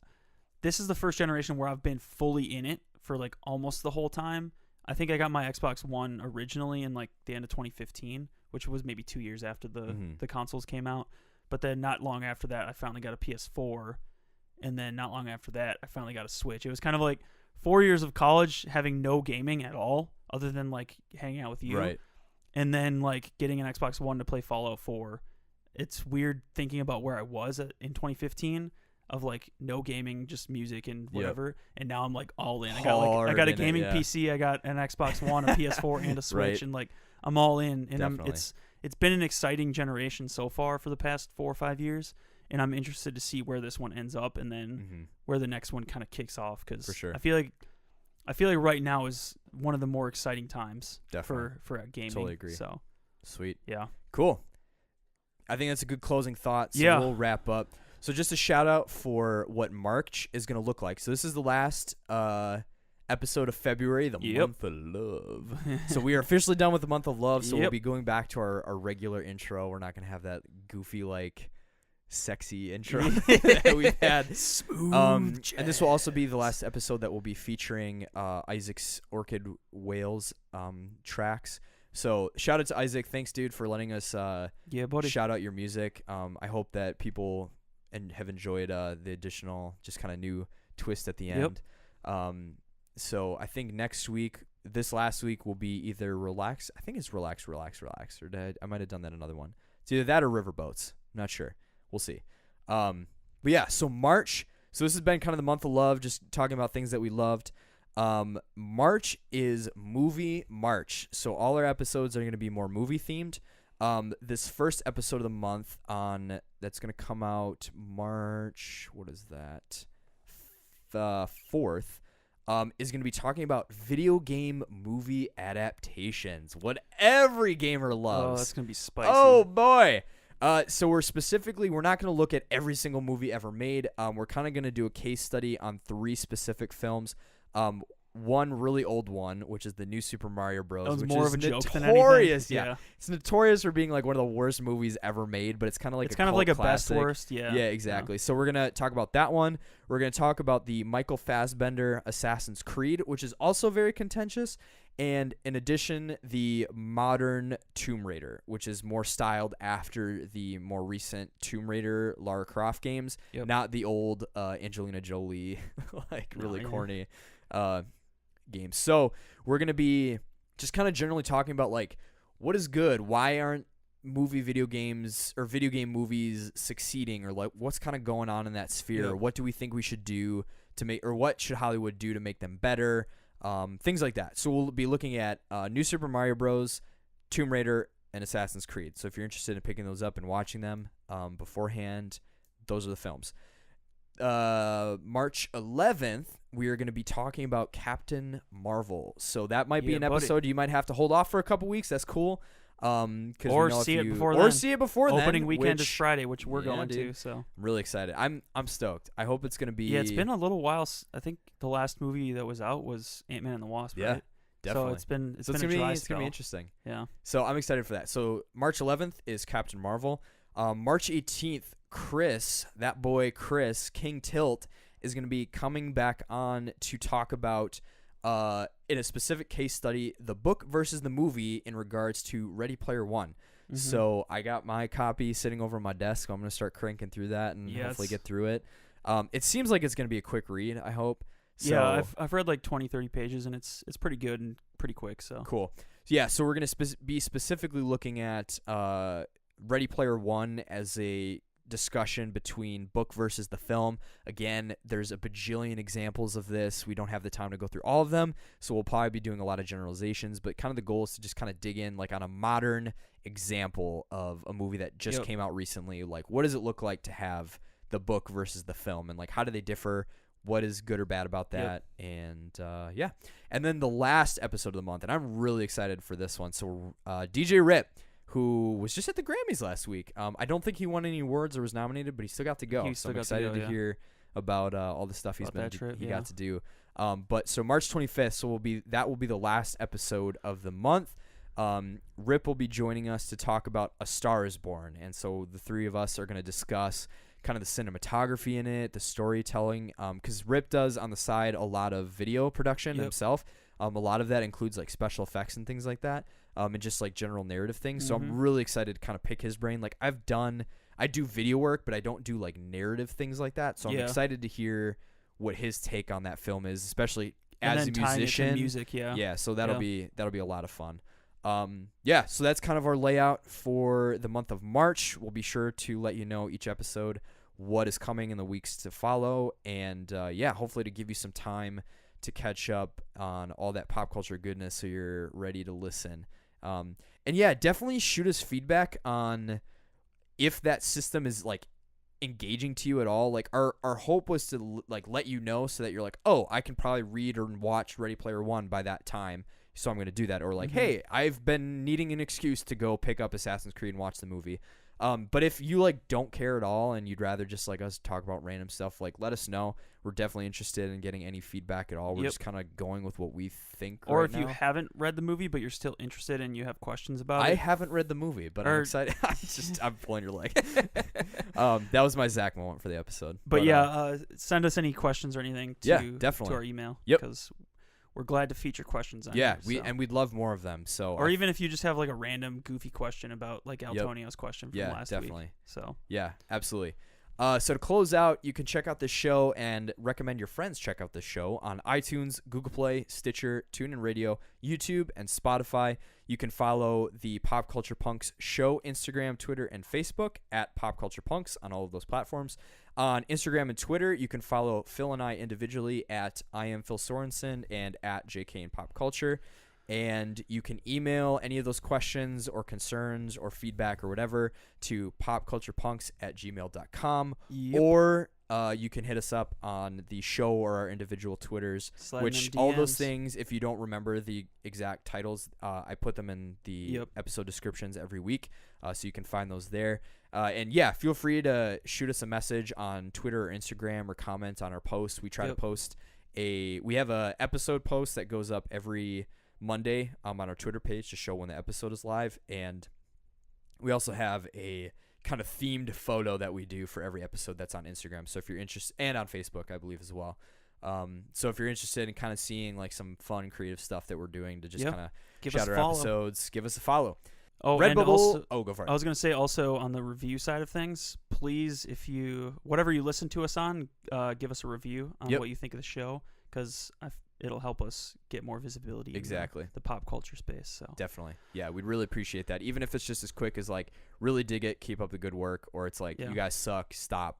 A: this is the first generation where I've been fully in it for like almost the whole time. I think I got my Xbox One originally in like the end of 2015, which was maybe 2 years after the consoles came out. But then not long after that, I finally got a PS4. And then not long after that, I finally got a Switch. It was kind of like 4 years of college having no gaming at all other than like hanging out with you.
B: Right.
A: And then like getting an Xbox One to play Fallout 4. It's weird thinking about where I was in 2015 of like no gaming, just music and whatever. And now I'm like all in. I got a gaming PC, I got an Xbox One, a PS4, and a Switch, and like I'm all in. And it's been an exciting generation so far for the past 4 or 5 years, and I'm interested to see where this one ends up and then where the next one kind of kicks off, because
B: for sure.
A: I feel like right now is one of the more exciting times for gaming.
B: Totally agree.
A: So
B: sweet.
A: Yeah.
B: Cool. I think that's a good closing thought. So we'll wrap up. So just a shout out for what March is going to look like. So this is the last episode of February, the
A: Yep.
B: month of love. So we are officially done with the month of love. So we'll
A: Yep.
B: be going back to our regular intro. We're not going to have that goofy, like, sexy intro that we've had.
A: Smooth
B: And this will also be the last episode that will be featuring Isaac's Orchid Whales tracks. So shout out to Isaac. Thanks, dude, for letting us
A: yeah, buddy.
B: shout out your music. I hope that people have enjoyed the additional, just kind of new twist at the end. So I think this last week will be either relax. I think it's relax, or I might have done that another one. It's either that or riverboats. I'm not sure. We'll see. But yeah, so March. So this has been kind of the month of love, just talking about things that we loved. March is movie March. So all our episodes are going to be more movie themed. This first episode of the month that's going to come out March, what is that? The 4th, is going to be talking about video game movie adaptations. What every gamer loves.
A: Oh, that's going to be spicy.
B: Oh boy. So we're not going to look at every single movie ever made. We're kind of going to do a case study on 3 specific films. One really old one, which is the new Super Mario Bros.
A: That was
B: which
A: more
B: is
A: of a joke than
B: notorious.
A: anything.
B: Yeah, it's notorious for being like one of the worst movies ever made, but it's kind of like
A: It's kind of like a best worst.
B: Yeah, exactly. So we're gonna talk about that one. We're gonna talk about the Michael Fassbender Assassin's Creed, which is also very contentious. And in addition, the modern Tomb Raider, which is more styled after the more recent Tomb Raider Lara Croft games, not the old Angelina Jolie, like really corny games. So we're going to be just kind of generally talking about like what is good, why aren't video game movies succeeding, or like what's kind of going on in that sphere, what do we think we should do to make, or what should Hollywood do to make them better, things like that. So we'll be looking at New Super Mario Bros., Tomb Raider, and Assassin's Creed. So if you're interested in picking those up and watching them beforehand, those are the films. March 11th, we are going to be talking about Captain Marvel. So that might be an episode you might have to hold off for a couple weeks. That's cool.
A: Or see it before then. Opening weekend is Friday, which we're going to. So
B: I'm really excited. I'm stoked. I hope it's going to be.
A: Yeah, it's been a little while. I think the last movie that was out was Ant-Man and the Wasp.
B: Yeah,
A: right?
B: definitely.
A: So it's been
B: it's
A: a dry
B: gonna
A: spell.
B: be interesting.
A: Yeah.
B: So I'm excited for that. So March 11th is Captain Marvel. March 18th, Chris, that boy Chris, King Tilt, is going to be coming back on to talk about, in a specific case study, the book versus the movie in regards to Ready Player One. Mm-hmm. So I got my copy sitting over my desk. So I'm going to start cranking through that and hopefully get through it. It seems like it's going to be a quick read, I hope. So,
A: yeah, I've read like 20, 30 pages, and it's pretty good and pretty quick. So
B: cool. Yeah, so we're going to be specifically looking at Ready Player One as a discussion between book versus the film. Again, there's a bajillion examples of this. We don't have the time to go through all of them, so we'll probably be doing a lot of generalizations, but kind of the goal is to just kind of dig in like on a modern example of a movie that just came out recently. Like, what does it look like to have the book versus the film, and like how do they differ? What is good or bad about that? And and then the last episode of the month, and I'm really excited for this one. So DJ Rip, who was just at the Grammys last week. I don't think he won any awards or was nominated, but he still got to go. So I'm excited to hear about all the stuff he got to do. But so March 25th, so that will be the last episode of the month. Rip will be joining us to talk about A Star Is Born, and so the three of us are going to discuss kind of the cinematography in it, the storytelling, because Rip does on the side a lot of video production himself. A lot of that includes like special effects and things like that. And just like general narrative things. So I'm really excited to kind of pick his brain. Like I do video work, but I don't do like narrative things like that. So I'm excited to hear what his take on that film is, especially as a musician.
A: Music, yeah.
B: So that'll be a lot of fun. So that's kind of our layout for the month of March. We'll be sure to let you know each episode what is coming in the weeks to follow, and hopefully to give you some time to catch up on all that pop culture goodness so you're ready to listen. Definitely shoot us feedback on if that system is like engaging to you at all. Like our hope was to like let you know so that you're like, oh, I can probably read or watch Ready Player One by that time, so I'm going to do that. Or like, hey, I've been needing an excuse to go pick up Assassin's Creed and watch the movie. But if you like don't care at all and you'd rather just like us talk about random stuff, like let us know. We're definitely interested in getting any feedback at all. We're just kind of going with what we think.
A: Or
B: right
A: if you haven't read the movie but you're still interested and you have questions about it.
B: I haven't read the movie, but I'm excited. I'm pulling your leg. That was my Zach moment for the episode.
A: But send us any questions or anything to our email.
B: Yep.
A: Because we're glad to feature questions on
B: here.
A: So.
B: And we'd love more of them. So,
A: or even if you just have like a random goofy question about like Antonio's question from last
B: definitely.
A: week. So
B: yeah, absolutely. So to close out, you can check out this show and recommend your friends check out this show on iTunes, Google Play, Stitcher, TuneIn Radio, YouTube, and Spotify. You can follow the Pop Culture Punks show, Instagram, Twitter, and Facebook at Pop Culture Punks on all of those platforms. On Instagram and Twitter, you can follow Phil and I individually at I am Phil Sorensen and at JK in Pop Culture. And you can email any of those questions or concerns or feedback or whatever to popculturepunks@gmail.com.
A: Yep.
B: Or you can hit us up on the show or our individual Twitters, which all those things, if you don't remember the exact titles, I put them in the episode descriptions every week, so you can find those there. And yeah, feel free to shoot us a message on Twitter or Instagram or comment on our posts. We try to post we have a episode post that goes up every Monday on our Twitter page to show when the episode is live, and we also have a kind of themed photo that we do for every episode that's on Instagram. So if you're interested, and on Facebook, I believe as well. So if you're interested in kind of seeing like some fun, creative stuff that we're doing to just kind of shout our episodes, give us a follow.
A: Oh,
B: Redbubble.
A: Also,
B: go for it.
A: I was going to say also on the review side of things, please, whatever you listen to us on, give us a review on what you think of the show, because it'll help us get more visibility in the pop culture space. So
B: definitely. Yeah, we'd really appreciate that. Even if it's just as quick as like, really dig it, keep up the good work, or it's like, you guys suck, stop,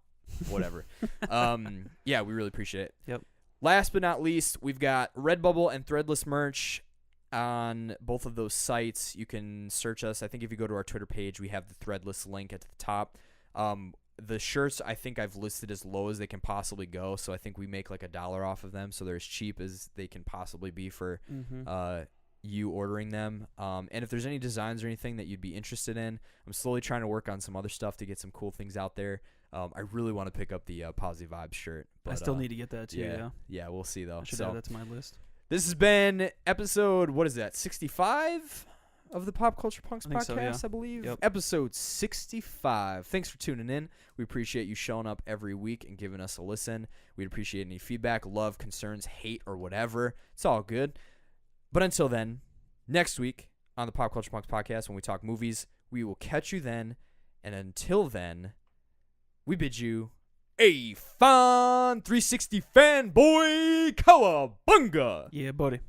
B: whatever. Yeah, we really appreciate it.
A: Yep.
B: Last but not least, we've got Redbubble and Threadless merch on both of those sites. You can search us. I think if you go to our Twitter page, we have the Threadless link at the top. The shirts I think I've listed as low as they can possibly go, so I think we make like $1 off of them, so they're as cheap as they can possibly be for you ordering them. And if there's any designs or anything that you'd be interested in, I'm slowly trying to work on some other stuff to get some cool things out there. I really want to pick up the Positive Vibes shirt. But,
A: I still need to get that too.
B: Yeah, we'll see though.
A: I should add that to my list.
B: This has been episode, 65? Of the Pop Culture Punks podcast, I believe.
A: Yep.
B: Episode 65. Thanks for tuning in. We appreciate you showing up every week and giving us a listen. We'd appreciate any feedback, love, concerns, hate, or whatever. It's all good. But until then, next week on the Pop Culture Punks podcast, when we talk movies, we will catch you then. And until then, we bid you a fun 360 fanboy cowabunga.
A: Yeah, buddy.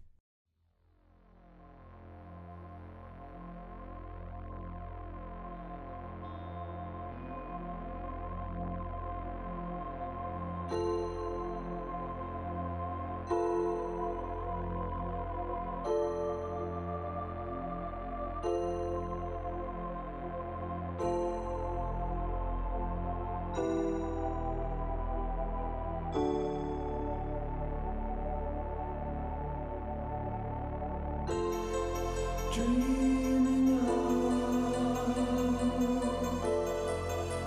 C: Dreaming of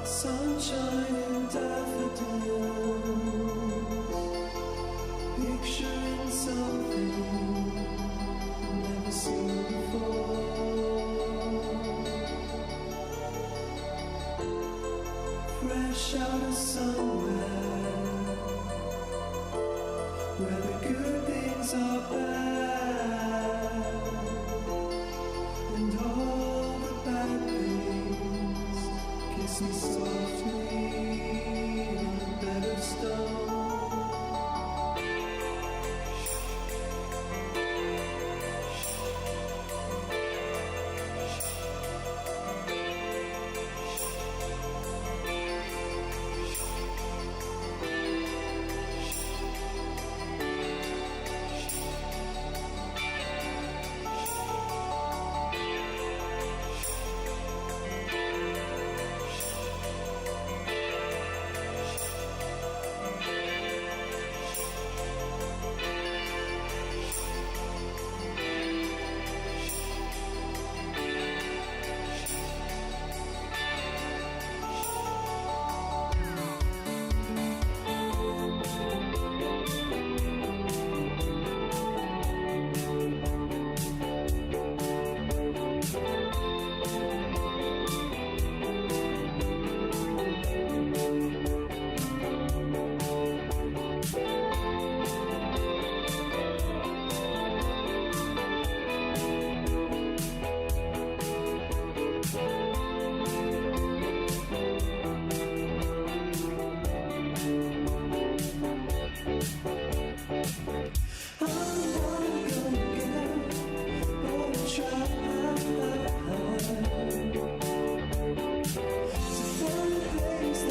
C: sunshine and daffodils, picturing something never seen before, fresh out of somewhere where the good things are bad and all the bad things kiss me softly on a bed of stone.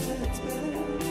C: gets better.